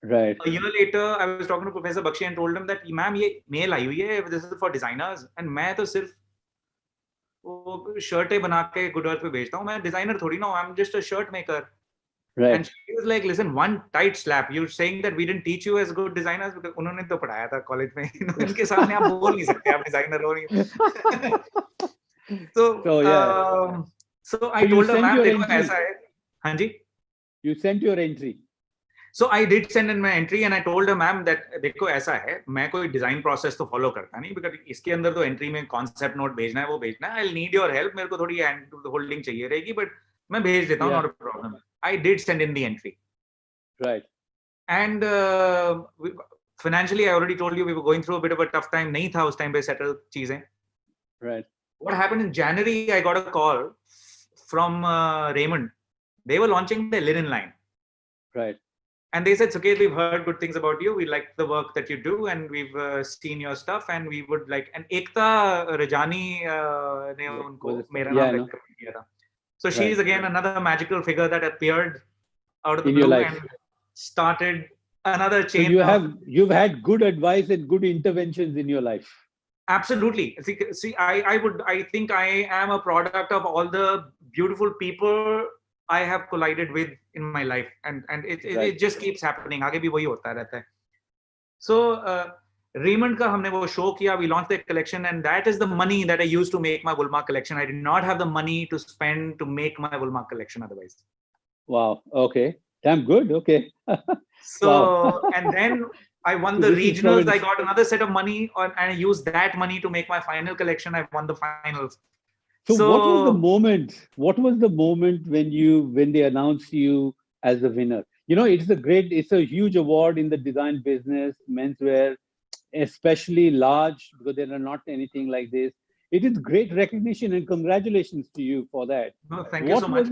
Right. A year later, I was talking to Professor Bakshi and told him that ma'am ये mail आई हुई है, this is for designers, and मैं तो सिर्फ वो शर्टें बना के गुड अर्थ पे भेजता हूँ. मैं डिजाइनर थोड़ी ना हूँ. I am just a shirt maker. Right. And she was like, listen, one tight slap. You're saying that we didn't teach you as good designers because उन्होंने तो पढ़ाया था कॉलेज में. उनके सामने आप बोल नहीं सकते आप डिजाइनर हो नहीं. So yeah. So I So you told her, sent ma'am your देखो entry. ऐसा है. हाँ जी. You sent your entry. So I did send in my entry and I told her, ma'am that देखो ऐसा है, मैं कोई डिजाइन प्रोसेस तो फॉलो करता नहीं बिकॉज इसके अंदर तो एंट्री में कॉन्सेप्ट नोट भेजना है, वो भेजना है. I need your help. मेरे को थोड़ी हैंड होल्डिंग चाहिए रहेगी बट मैं भेज देता हूँ. Yeah. Not a problem. I did send in the entry. Right. And financially, I already told you we were going through a bit of a tough time. नहीं था उस time पे settle चीजें. Right. What happened in January? I got a call from Raymond. They were launching their linen line. Right. And they said, Suket, we've heard good things about you. We like the work that you do, and we've seen your stuff, and we would like. And Ekta Rajani ने उनको मेरा Yeah, नाम no. recommend किया था. So Right. she's again another magical figure that appeared out of the In your blue life. and started another So chain you've had good advice and good interventions in your life. Absolutely. See, I think I am a product of all the beautiful people I have collided with in my life, and Right. it just keeps happening. आगे भी वही होता रहता है. So Raymond का हमने वो show किया. We launched the collection, and that is the money that I used to make my Woolmark collection. I did not have the money to spend to make my Woolmark collection otherwise. Wow. Okay. Damn good. Okay. So Wow. and then I won So the this is from regionals. an- I got another set of money, and I used that money to make my final collection. I won the finals. So what was the moment? What was the moment when they announced you as the winner? You know, it's a huge award in the design business, menswear, especially large, because there are not anything like this. It is great recognition and congratulations to you for that. No, thank you so much.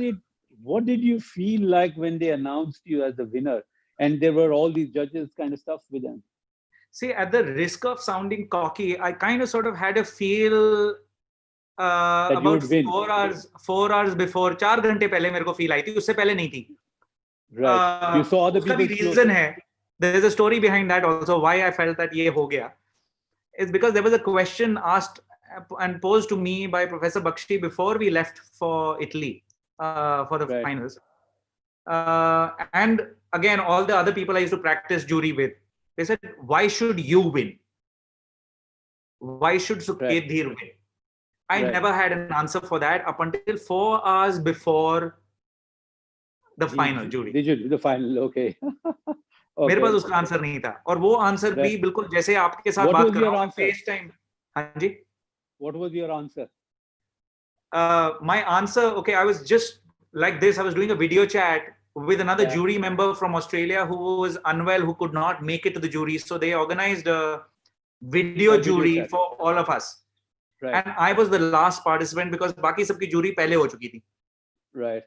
What did you feel like when they announced you as the winner? And there were all these judges kind of stuff with them. See, at the risk of sounding cocky, I kind of sort of had a feel That you about would win. 4 hours before. 4 घंटे पहले मेरे को feel आई थी. उससे पहले नहीं थी. Right. You saw other उसका भी people's reason है. There is a story behind that also. Why I felt that ये हो गया. It's because there was a question asked and posed to me by Professor Bakshi before we left for Italy for the Right. finals. And again, all the other people I used to practice jury with, they said, why should you win? Why should Suket Dhir win? I never had an answer for that up until 4 hours before the final jury. The final, okay. मेरे पास उसका answer नहीं था और वो answer भी बिल्कुल जैसे आपके साथ बात कर रहा हूँ फेस टाइम. हाँ जी. What was your answer? My answer, okay, I was just like this. I was doing a video chat with another jury member from Australia who was unwell, who could not make it to the jury. So they organized a video jury for all of us. Right. And I was the last participant because बाकी सबकी jury पहले हो चुकी थी. Right.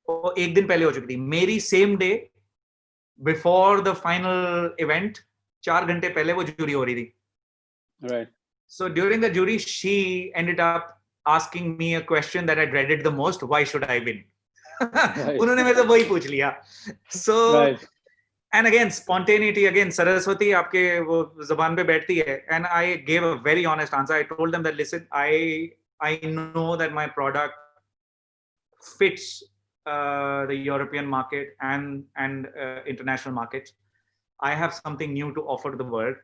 वो एक दिन पहले हो चुकी थी. मेरी same day before the final event, 4 घंटे पहले वो jury हो रही थी. Right. So during the jury, she ended up asking me a question that I dreaded the most. Why should I win? उन्होंने मेरे से वही पूछ लिया. So, and again, spontaneity, again, Saraswati आपके वो ज़बान पे बैठती है. And I gave a very honest answer. I told them that, listen, I know that my product fits the European market and international markets. I have something new to offer to the world.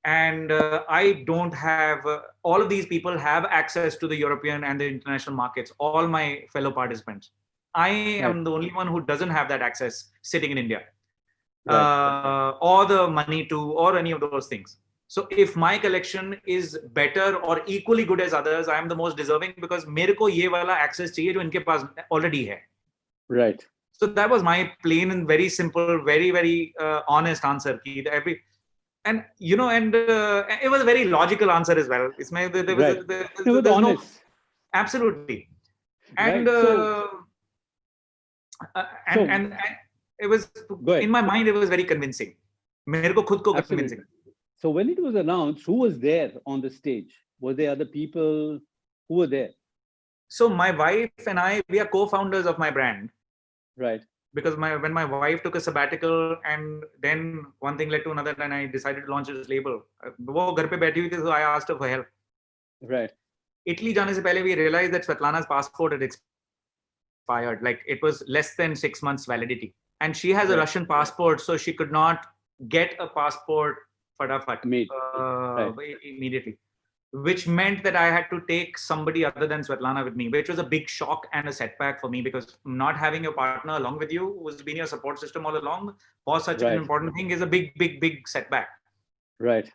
And I don't have, all of these people have access to the European and the international markets, all my fellow participants. I am the only one who doesn't have that access sitting in India, or the money to, or any of those things. So if my collection is better or equally good as others, I am the most deserving because मेरे को ये वाला access चाहिए जो इनके पास already है. Right. So that was my plain and very simple, very, very honest answer. And you know, and it was a very logical answer as well. There was no, absolutely. And Right. So and it was, go in ahead. my mind, it was very convincing. मेरे को खुद को convincing. Absolutely. So when it was announced, who was there on the stage? Were there other people who were there? So my wife and I, we are co-founders of my brand, Right. because when my wife took a sabbatical, and then one thing led to another, and I decided to launch this label. वो घर पे बैठी हुई थी, so I asked her for help. Right. Italy जाने से पहले we realized that Svetlana's passport had expired. Like, it was less than 6 months validity, and she has a Right. Russian passport, so she could not get a passport fatafat Made. Right. immediately, which meant that I had to take somebody other than Svetlana with me, which was a big shock and a setback for me, because not having your partner along with you, who's been your support system all along for such an Right. important thing, is a big setback. Right.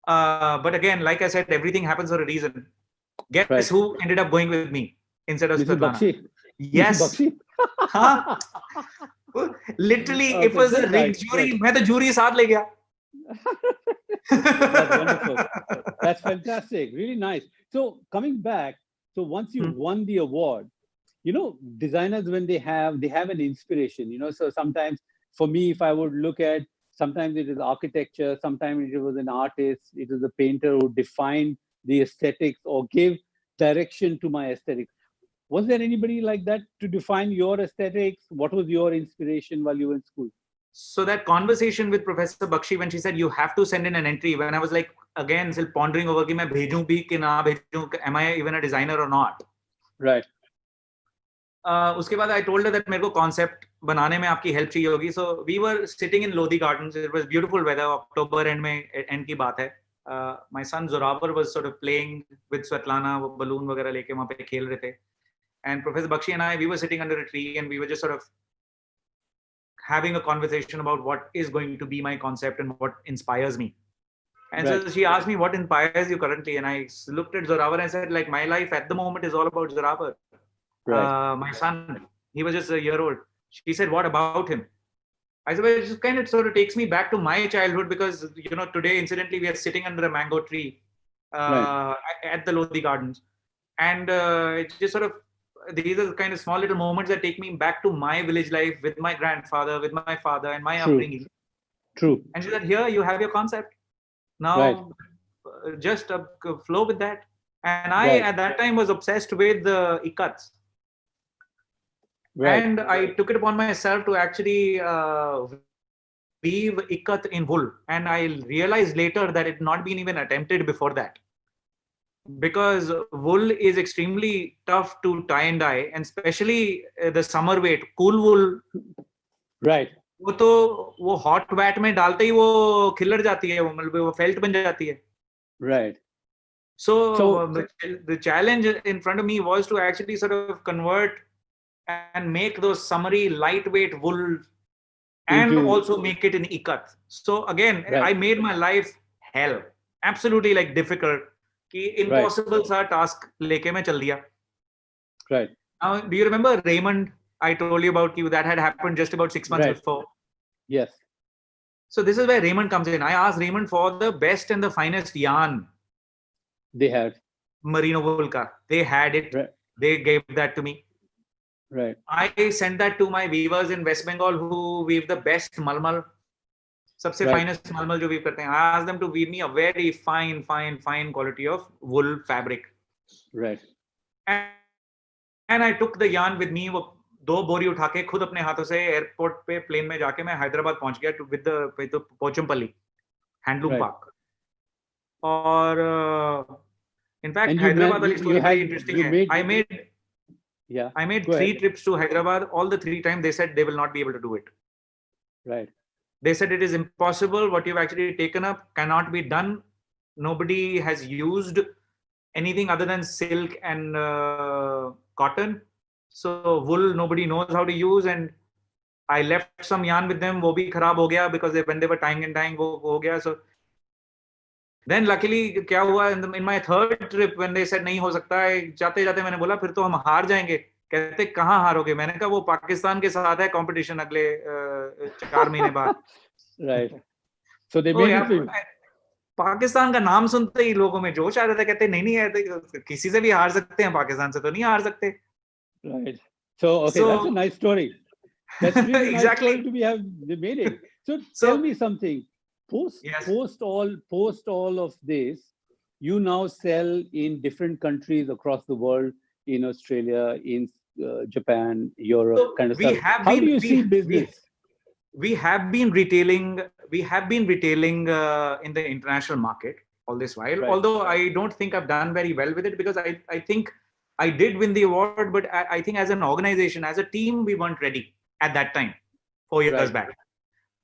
But again, like I said, everything happens for a reason. Guess Right. who ended up going with me instead of Mrs. Svetlana? Bakshi. Yes. Mrs. Bakshi. Huh? Literally, it Okay, was a that's rigged nice. jury. Good. मैं तो jury साथ ले गया. That's wonderful. That's fantastic. Really nice. So coming back, so once you won the award, designers, when they have an inspiration, so sometimes for me, if I would look at, sometimes it is architecture, sometimes it was an artist, it was a painter who defined the aesthetics or gave direction to my aesthetics. Was there anybody like that to define your aesthetics? What was your inspiration while you were in school? So that conversation with Professor Bakshi, when she said you have to send in an entry, when I was like, again, still pondering over कि मैं भेजूं भी कि ना भेजूं, am I even a designer or not? Right. उसके बाद I told her that मेरे को concept बनाने में आपकी help चाहिए होगी. So we were sitting in Lodi Gardens. It was beautiful weather. October end की बात है. My son Zoravar was sort of playing with Svetlana, वो balloon वगैरह लेके वहाँ पे खेल रहे थे. And Professor Bakshi and I, we were sitting under a tree, and we were just sort of having a conversation about what is going to be my concept and what inspires me. And Right. so she asked me, what inspires you currently? And I looked at Zoravar and I said, like, my life at the moment is all about Zoravar. Right. My son, he was just a year old. She said, what about him? I said, well, it just kind of sort of takes me back to my childhood, because, today, incidentally, we are sitting under a mango tree at the Lodi Gardens. And it's just sort of, these are the kind of small little moments that take me back to my village life with my grandfather, with my father, and my upbringing. True. And she said, here, you have your concept. Now, just flow with that. And I, at that time, was obsessed with the ikats. Right. And I took it upon myself to actually weave ikat in wool. And I realized later that it had not been even attempted before that. Because wool is extremely tough to tie and dye, and especially the summer weight, cool wool. Right. वो hot vat में डालते ही वो खिलर जाती है, वो felt बन जाती है. Right. So the challenge in front of me was to actually sort of convert and make those summery lightweight wool and also make it in ikat. So again, I made my life hell, absolutely like difficult. कि impossible सा task लेके मैं चल दिया. Right. Now, do you remember Raymond? I told you about you that had happened just about 6 months before. Yes. So this is where Raymond comes in. I asked Raymond for the best and the finest yarn. They had Merino wool ka. They had it. Right. They gave that to me. Right. I sent that to my weavers in West Bengal who weave the best malmal. सबसे finest malmal जो weave करते हैं. I asked them to weave me a very fine quality of wool fabric. Right. And I took the yarn with me. वो 2 बोरी उठा के खुद अपने हाथों से एयरपोर्ट पे प्लेन में जाके मैं हैदराबाद पहुंच गया with the Pochampally handloom park. और in fact, Hyderabad वाली story very interesting है. I made 3 trips to Hyderabad. All the 3 times they said they will not be able to do it. Right. They said it is impossible. What you've actually taken up cannot be done. Nobody has used anything other than silk and cotton. So wool, nobody knows how to use. And I left some yarn with them. वो भी खराब हो गया because when they were tying and dyeing, वो हो गया. So then luckily क्या हुआ in my 3rd trip when they said नहीं हो सकता है, जाते जाते मैंने बोला फिर तो हम हार जाएंगे. कहते कहाँ हारोगे? मैंने कहा वो पाकिस्तान के साथ है कंपटीशन अगले 4 महीने बाद. Right. So they made it. Pakistan का नाम सुनते ही लोगों में जोश आ रहा था. कहते नहीं है, किसी से भी हार सकते हैं, पाकिस्तान से तो नहीं हार सकते. Right. So, okay, that's a So nice story. That's really nice story exactly. to be have made it. So tell So me something. yes. Post all of this, you now sell in different countries across the world, in Australia, in Japan, Europe, So kind of stuff. How do you see business? we have been retailing. We have been retailing in the international market all this while. Right, Although I don't think I've done very well with it, because I think I did win the award, but I think as an organization, as a team, we weren't ready at that time, 4 years right, back.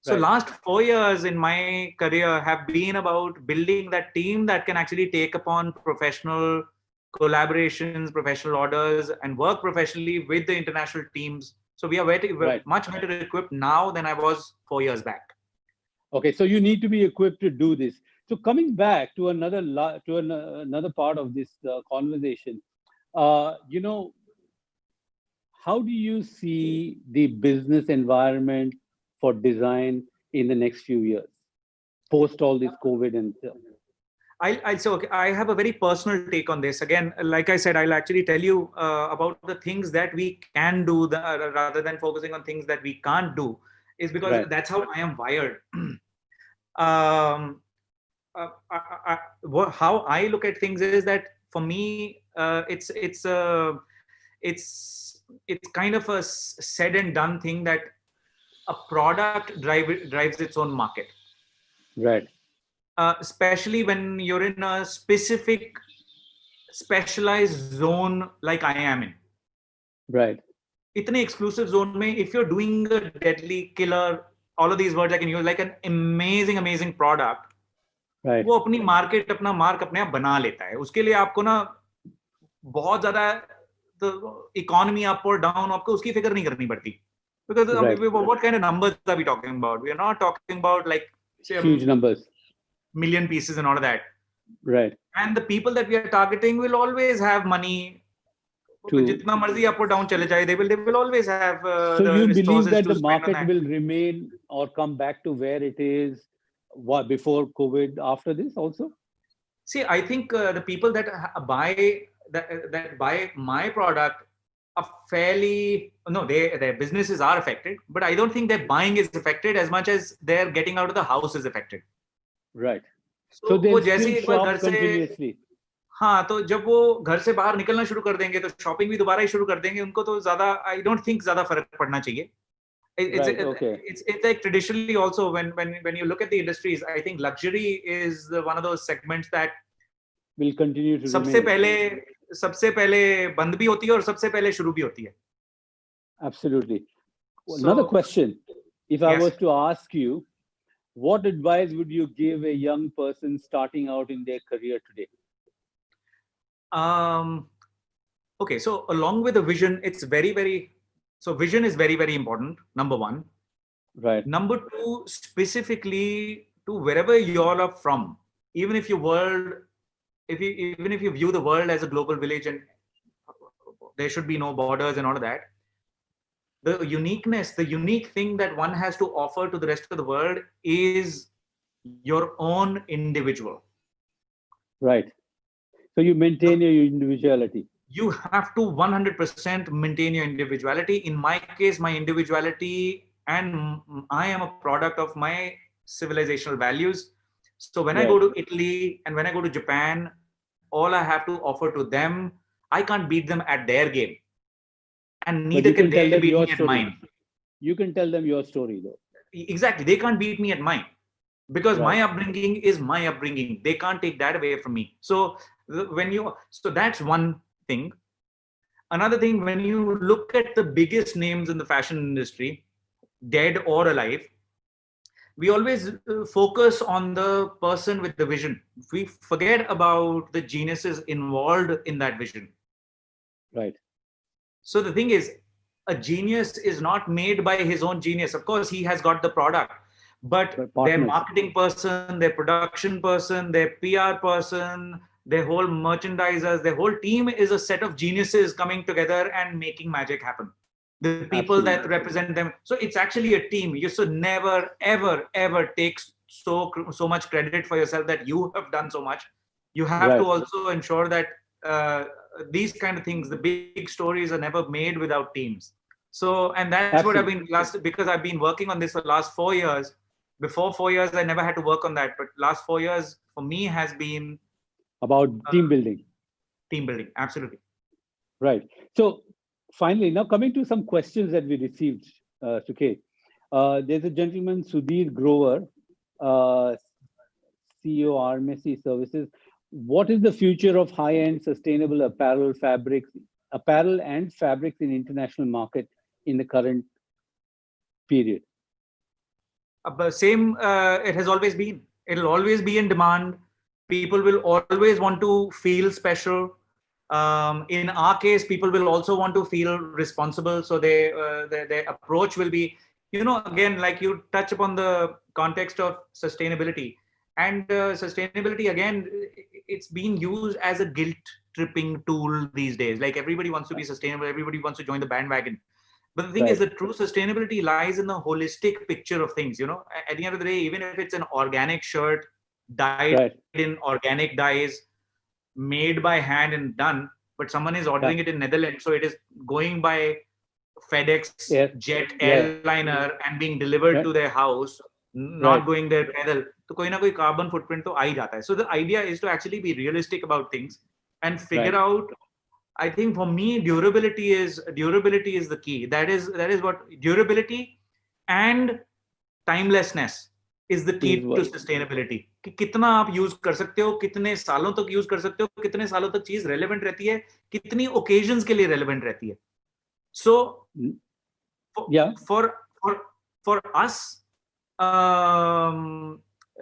So right, last 4 years in my career have been about building that team that can actually take upon professional collaborations, professional orders, and work professionally with the international teams. So we are we're right. much better equipped now than I was 4 years back. Okay, so you need to be equipped to do this. So coming back to another part of this conversation, you know, how do you see the business environment for design in the next few years, post all this COVID and I'll so okay, I have a very personal take on this. Again, like I said, I'll actually tell you about the things that we can do rather than focusing on things that we can't do, is because right, that's how I am wired. um, how I look at things is that for me, it's kind of a said and done thing that a product drives its own market, right, especially when you're in a specific specialized zone like I am in. right, इतने exclusive zone में, if you're doing a deadly killer, all of these words I can use, like an amazing product, right. वो अपनी market अपना mark अपने आप बना लेता है. उसके लिए आपको ना बहुत ज्यादा तो इकोनॉमी अप और डाउन आपको उसकी फिक्र नहीं करनी पड़ती. Because Right. what kind of numbers are we talking about? We are not talking about like say a Huge numbers. million pieces and all of that. Right. And the people that we are targeting will always have money. To जितना मर्जी up or down चले जाए, they will always have so the you believe resources that to the spend on market that. will remain or come back to where it is what before COVID after this also? See, I think the people that buy that buy my product are fairly no, their businesses are affected, but I don't think their buying is affected as much as their getting out of the house is affected. Right. So So वो they'll जैसे still ही एक बार घर shop से continuously. हाँ, तो जब वो घर से बाहर निकलना शुरू कर देंगे तो शॉपिंग भी दोबारा ही शुरू कर देंगे. उनको तो ज्यादा आई डोंट थिंक ज्यादा फर्क पड़ना चाहिए. it's Right. Okay. it's like traditionally also when you look at the industries, I think luxury is one of those segments that Will continue to सबसे remain. पहले सबसे पहले बंद भी होती है और सबसे पहले शुरू भी होती है. Absolutely. Another So question. If I yes. was to ask you, what advice would you give a young person starting out in their career today? um okay, so along with the vision, it's very so vision is very important, number one. Right. Number two, specifically to wherever you all are from, even if your world, even if you view the world as a global village and there should be no borders and all of that, the uniqueness, the unique thing that one has to offer to the rest of the world is your own individual. Right. So you maintain your individuality. You have to 100% maintain your individuality. In my case, my individuality, and I am a product of my civilizational values. So when I go Right. to Italy and when I go to Japan, all I have to offer to them, I can't beat them at their game, and But neither you can can tell they them beat your me at story. mine. You can tell them your story though. Exactly, they can't beat me at mine, because my Right. upbringing is my upbringing. They can't take that away from me. So when you, so that's one thing. Another thing, when you look at the biggest names in the fashion industry, dead or alive, we always focus on the person with the vision. We forget about the geniuses involved in that vision. Right. So the thing is, a genius is not made by his own genius. Of course, he has got the product, but But their partners. marketing person, their production person, their PR person, their whole merchandisers, their whole team is a set of geniuses coming together and making magic happen. The people that Absolutely. represent them. So it's actually a team. You should never, ever take so much credit for yourself that you have done so much. You have to Right. also ensure that uh, these kind of things, the big stories are never made without teams. So, and that's what I've Absolutely. been because I've been working on this for the last 4 years. Before 4 years, I never had to work on that, but last 4 years for me has been About team building. team building. Absolutely. Right. So finally, now coming to some questions that we received, Suket. There's a gentleman, Sudhir Grover, CEO, RMSC Services. What is the future of high-end sustainable apparel and fabrics in international market in the current period? But same, it has always been. It'll always be in demand. People will always want to feel special. In our case, people will also want to feel responsible. So their approach will be, again, like you touch upon the context of sustainability. And sustainability, again, it's being used as a guilt tripping tool these days. Like everybody wants to be sustainable. Everybody wants to join the bandwagon. But the thing is, the true sustainability lies in the holistic picture of things. At the end of the day, even if it's an organic shirt dyed in organic dyes, made by hand and done, but someone is ordering it in Netherlands, so it is going by FedEx jet airliner and being delivered to their house, not going there pedal. So koi na koi carbon footprint to aa hi jata hai. So the idea is to actually be realistic about things and figure out. I think for me, durability is the key. That is what durability and timelessness is the key to sustainability. कि कितना आप use कर सकते हो, कितने सालों तक use कर सकते हो, कितने सालों तक चीज रेलेवेंट रहती है, कितनी ओकेजन्स के लिए रेलेवेंट रहती है. So for us,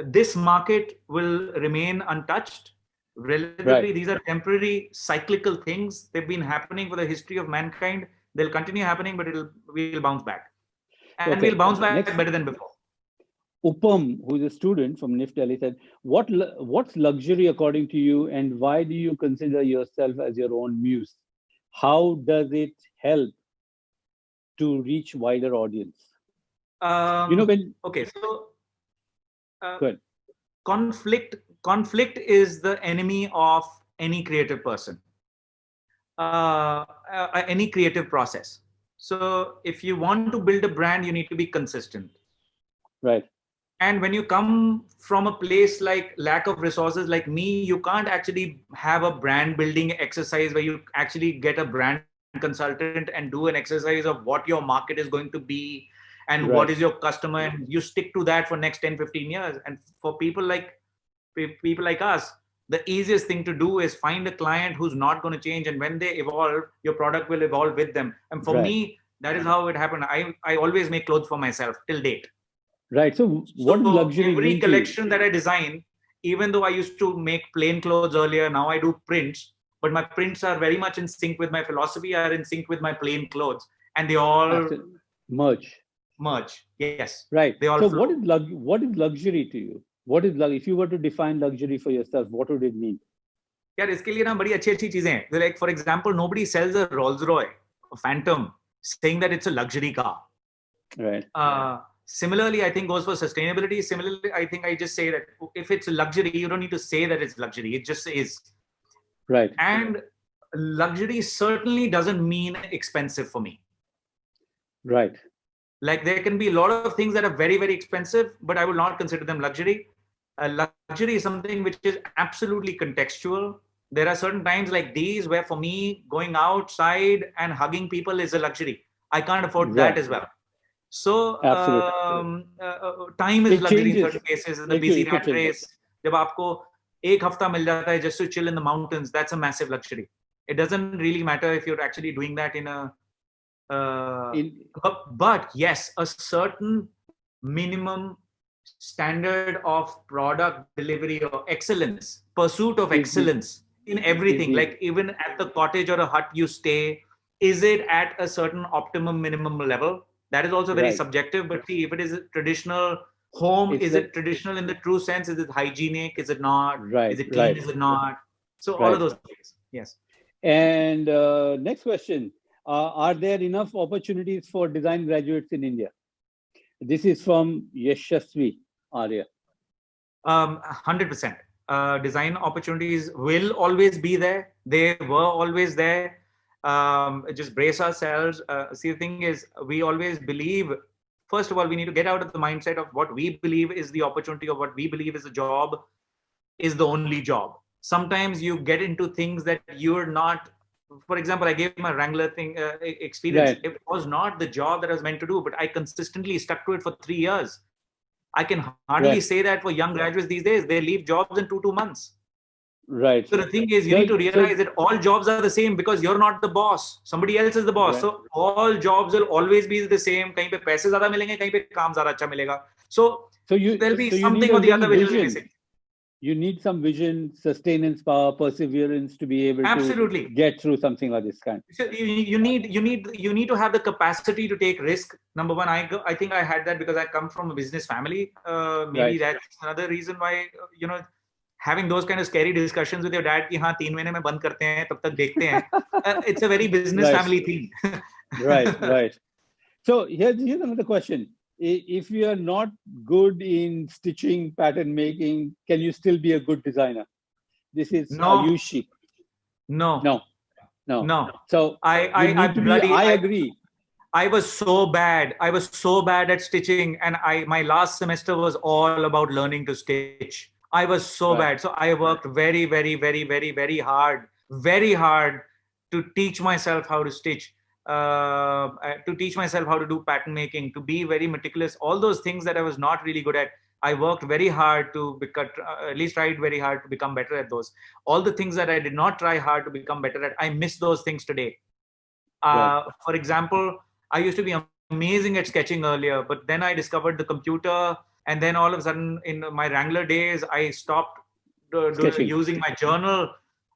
this market will remain untouched. Relatively, these are temporary cyclical things. They've been happening for the history of mankind. They'll continue happening, but we'll bounce back. And we'll bounce back better than before. Upam, who is a student from NIFT Delhi, said, what's luxury according to you, and why do you consider yourself as your own muse? How does it help to reach wider audience? Okay, so conflict is the enemy of any creative person, any creative process. So if you want to build a brand, you need to be consistent. Right. And when you come from a place like lack of resources like me, you can't actually have a brand building exercise where you actually get a brand consultant and do an exercise of what your market is going to be and what is your customer, and you stick to that for next 10-15 years. And for people like us, the easiest thing to do is find a client who's not going to change, and when they evolve, your product will evolve with them. And for me, that is how it happened. I always make clothes for myself till date. Right. So what is luxury? Every collection that I design, even though I used to make plain clothes earlier, now I do prints, but my prints are very much in sync with my philosophy, are in sync with my plain clothes, and they all merge. Yes. Right. They all so flow. what is luxury to you? What is if you were to define luxury for yourself, what would it mean? यार इसके लिए ना बड़ी अच्छी चीजें हैं. Like for example, nobody sells a Rolls Royce, a Phantom, saying that it's a luxury car. Right. Similarly, I think goes for sustainability. Similarly, I think I just say that if it's a luxury, you don't need to say that it's luxury. It just is. Right. And luxury certainly doesn't mean expensive for me. Right. Like there can be a lot of things that are very, very expensive, but I will not consider them luxury. Luxury is something which is absolutely contextual. There are certain times like these where for me, going outside and hugging people is a luxury. I can't afford that as well. So time is luxury in certain cases. In the busy rat race, जब आपको एक हफ्ता मिल जाता है just to chill in the mountains, that's a massive luxury. It doesn't really matter if you're actually doing that in a but yes, a certain minimum standard of product delivery or excellence, pursuit of excellence in everything, like even at the cottage or a hut you stay, is it at a certain optimum minimum level? That is also very subjective, but see, if it is a traditional home, is it traditional in the true sense? Is it hygienic? Is it not? Is it clean? Is it not? So all of those things. Yes. And next question. Are there enough opportunities for design graduates in India? This is from Yashasvi Arya. 100%. Design opportunities will always be there. They were always there. Just brace ourselves. See, the thing is, we always believe, first of all, we need to get out of the mindset of what we believe is the opportunity, or what we believe is a job is the only job. Sometimes you get into things that you're not. For example, I gave my Wrangler thing experience. Right. It was not the job that I was meant to do, but I consistently stuck to it for 3 years. I can hardly Right. say that for young graduates these days. They leave jobs in two months. Right. So the thing is, you So, need to realize that all jobs are the same because you're not the boss. Somebody else is the boss. right. So all jobs will always be the same. कहीं पे पैसे ज़्यादा मिलेंगे, कहीं पे काम ज़्यादा अच्छा मिलेगा. So there'll be you need something a or the little other which will be vision. missing. You need some vision, sustenance, power, perseverance to be able to Absolutely. get through something like this kind. So you need to have the capacity to take risk. Number one, I think I had that because I come from a business family. Maybe Right. that's another reason why having those kind of scary discussions with your dad कि हाँ 3 महीने में बंद करते हैं तब तक देखते हैं. It's a very business Right. family thing. Right. Right. So here's another question. If you are not good in stitching, pattern making, can you still be a good designer? This is No. Ayushi. No. No. So I you need to be. I agree. I was so bad. I was so bad at stitching, and my last semester was all about learning to stitch. I was so Right. bad. So I worked very, very, very, very, very hard to teach myself how to stitch, to teach myself how to do pattern making, to be very meticulous. All those things that I was not really good at. I worked very hard to at least tried very hard to become better at those. All the things that I did not try hard to become better at, I miss those things today. Right. For example, I used to be amazing at sketching earlier, but then I discovered the computer, and then all of a sudden, in my Wrangler days, I stopped Sketching. using my journal,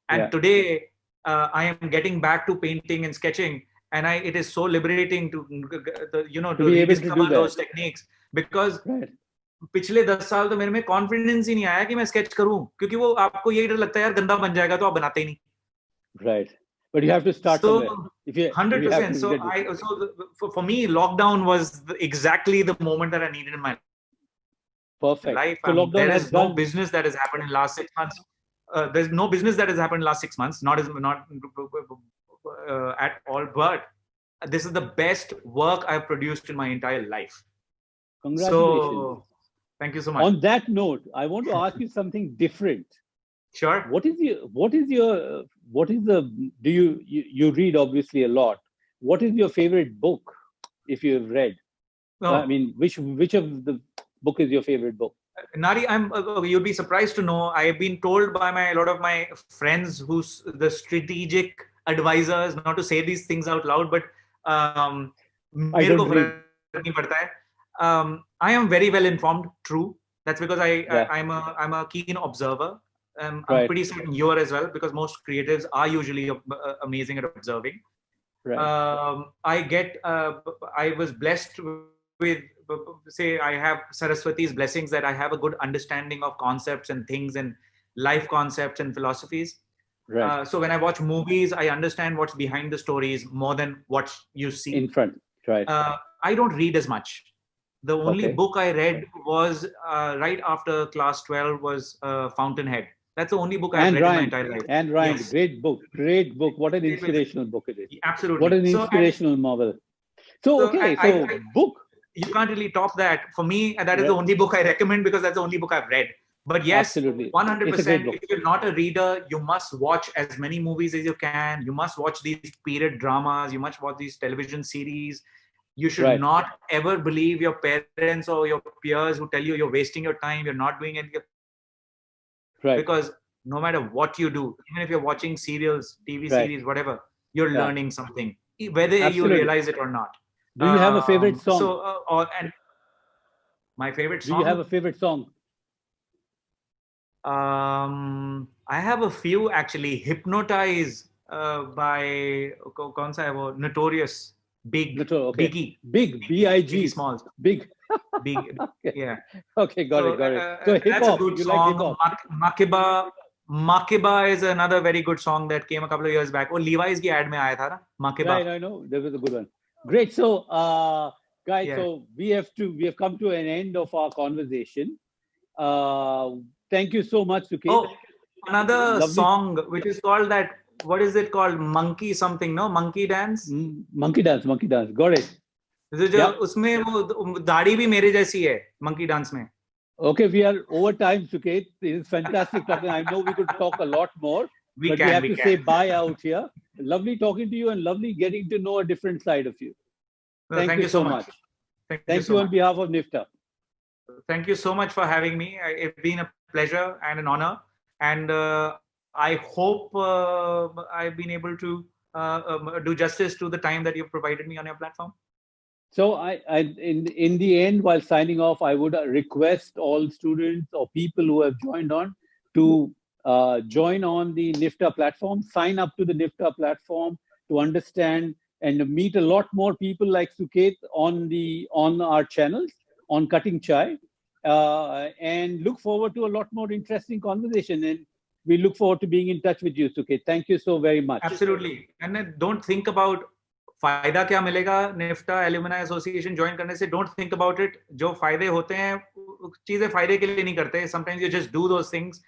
and Yeah. today I am getting back to painting and sketching, and it is so liberating to To be able to do rediscover that. those techniques because. Right. पिछले 10 साल तो मेरे में confidence ही नहीं आया कि मैं sketch करूं क्योंकि वो आपको यही डर लगता है यार गंदा बन जाएगा तो आप बनाते ही नहीं. Right. But you have to start So somewhere. If you 100%. have to get For me, lockdown was exactly the moment that I needed in my perfect. life. So lockdown There has is no done. business that has happened in the last 6 months. There's no business that has happened in the last 6 months. Not at all. But this is the best work I've produced in my entire life. Congratulations. So, thank you so much. On that note, I want to ask you something different. Sure. Do you read obviously a lot? What is your favorite book if you've read? No. I mean, which of the book is your favorite book? Nari, you'll be surprised to know I've been told by a lot of my friends who's the strategic advisors not to say these things out loud, but I don't read. I am very well informed. True, that's because I'm a keen observer. I'm pretty certain you are as well because most creatives are usually amazing at observing. Right. I was blessed with, say, I have Saraswati's blessings that I have a good understanding of concepts and things and life concepts and philosophies. Right. So when I watch movies, I understand what's behind the stories more than what you see in front. Right. I don't read as much. The only book I read was right after class 12 was Fountainhead. That's the only book I've read in my entire life. And Ryan, yes. Great book. What an inspirational book it is. Absolutely. What an inspirational novel. So book. You can't really top that. For me, that is the only book I recommend because that's the only book I've read. But yes, absolutely. 100%. If you're not a reader, you must watch as many movies as you can. You must watch these period dramas. You must watch these television series. You should not ever believe your parents or your peers who tell you you're wasting your time, you're not doing anything. Right. Because no matter what you do, even if you're watching serials, TV series, whatever, you're learning something, whether you realize it or not. Do you have a favorite song? And my favorite song? Do you have a favorite song? I have a few actually. Hypnotize by Notorious. Biggie. Big, B-I-G. Smalls. Big. Big. Okay. Yeah. Okay, got it. So that's a good song. Like Makiba is another very good song that came a couple of years back. Oh, Levi's ki ad mein aaya tha na? Makiba. Right, I know. That was a good one. Great. So, guys, so we have come to an end of our conversation. Thank you so much, Suket. Oh, another Lovely. song which is called that. What is it called? Monkey something? No, monkey dance. Monkey dance, monkey dance. Got it. जो उसमें वो दाढ़ी भी मेरे जैसी है monkey dance में. Okay, we are over time, Suket. It is fantastic talking. I know we could talk a lot more, but we have to say bye out here. Lovely talking to you and lovely getting to know a different side of you. Thank you so much. Thank you on behalf of NIFTA. Thank you so much for having me. It's been a pleasure and an honor. And I hope I've been able to do justice to the time that you've provided me on your platform. So in the end, while signing off, I would request all students or people who have joined on to join on the NIFTA platform, sign up to the NIFTA platform to understand and meet a lot more people like Suket on our channels on Cutting Chai, and look forward to a lot more interesting conversation. And we look forward to being in touch with you, Suket. Thank you so very much. Absolutely. And then don't think about फायदा क्या मिलेगा निफ्टा alumni association join करने से. Don't think about it. जो फायदे होते हैं चीजें फायदे के लिए नहीं करते. Sometimes you just do those things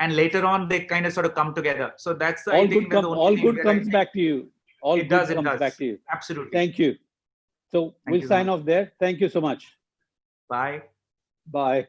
and later on they kind of sort of come together. So that's the all good comes back to you. All it good does, comes back to you. Absolutely. Thank you. So we'll sign off there. Thank you so much. Bye. Bye.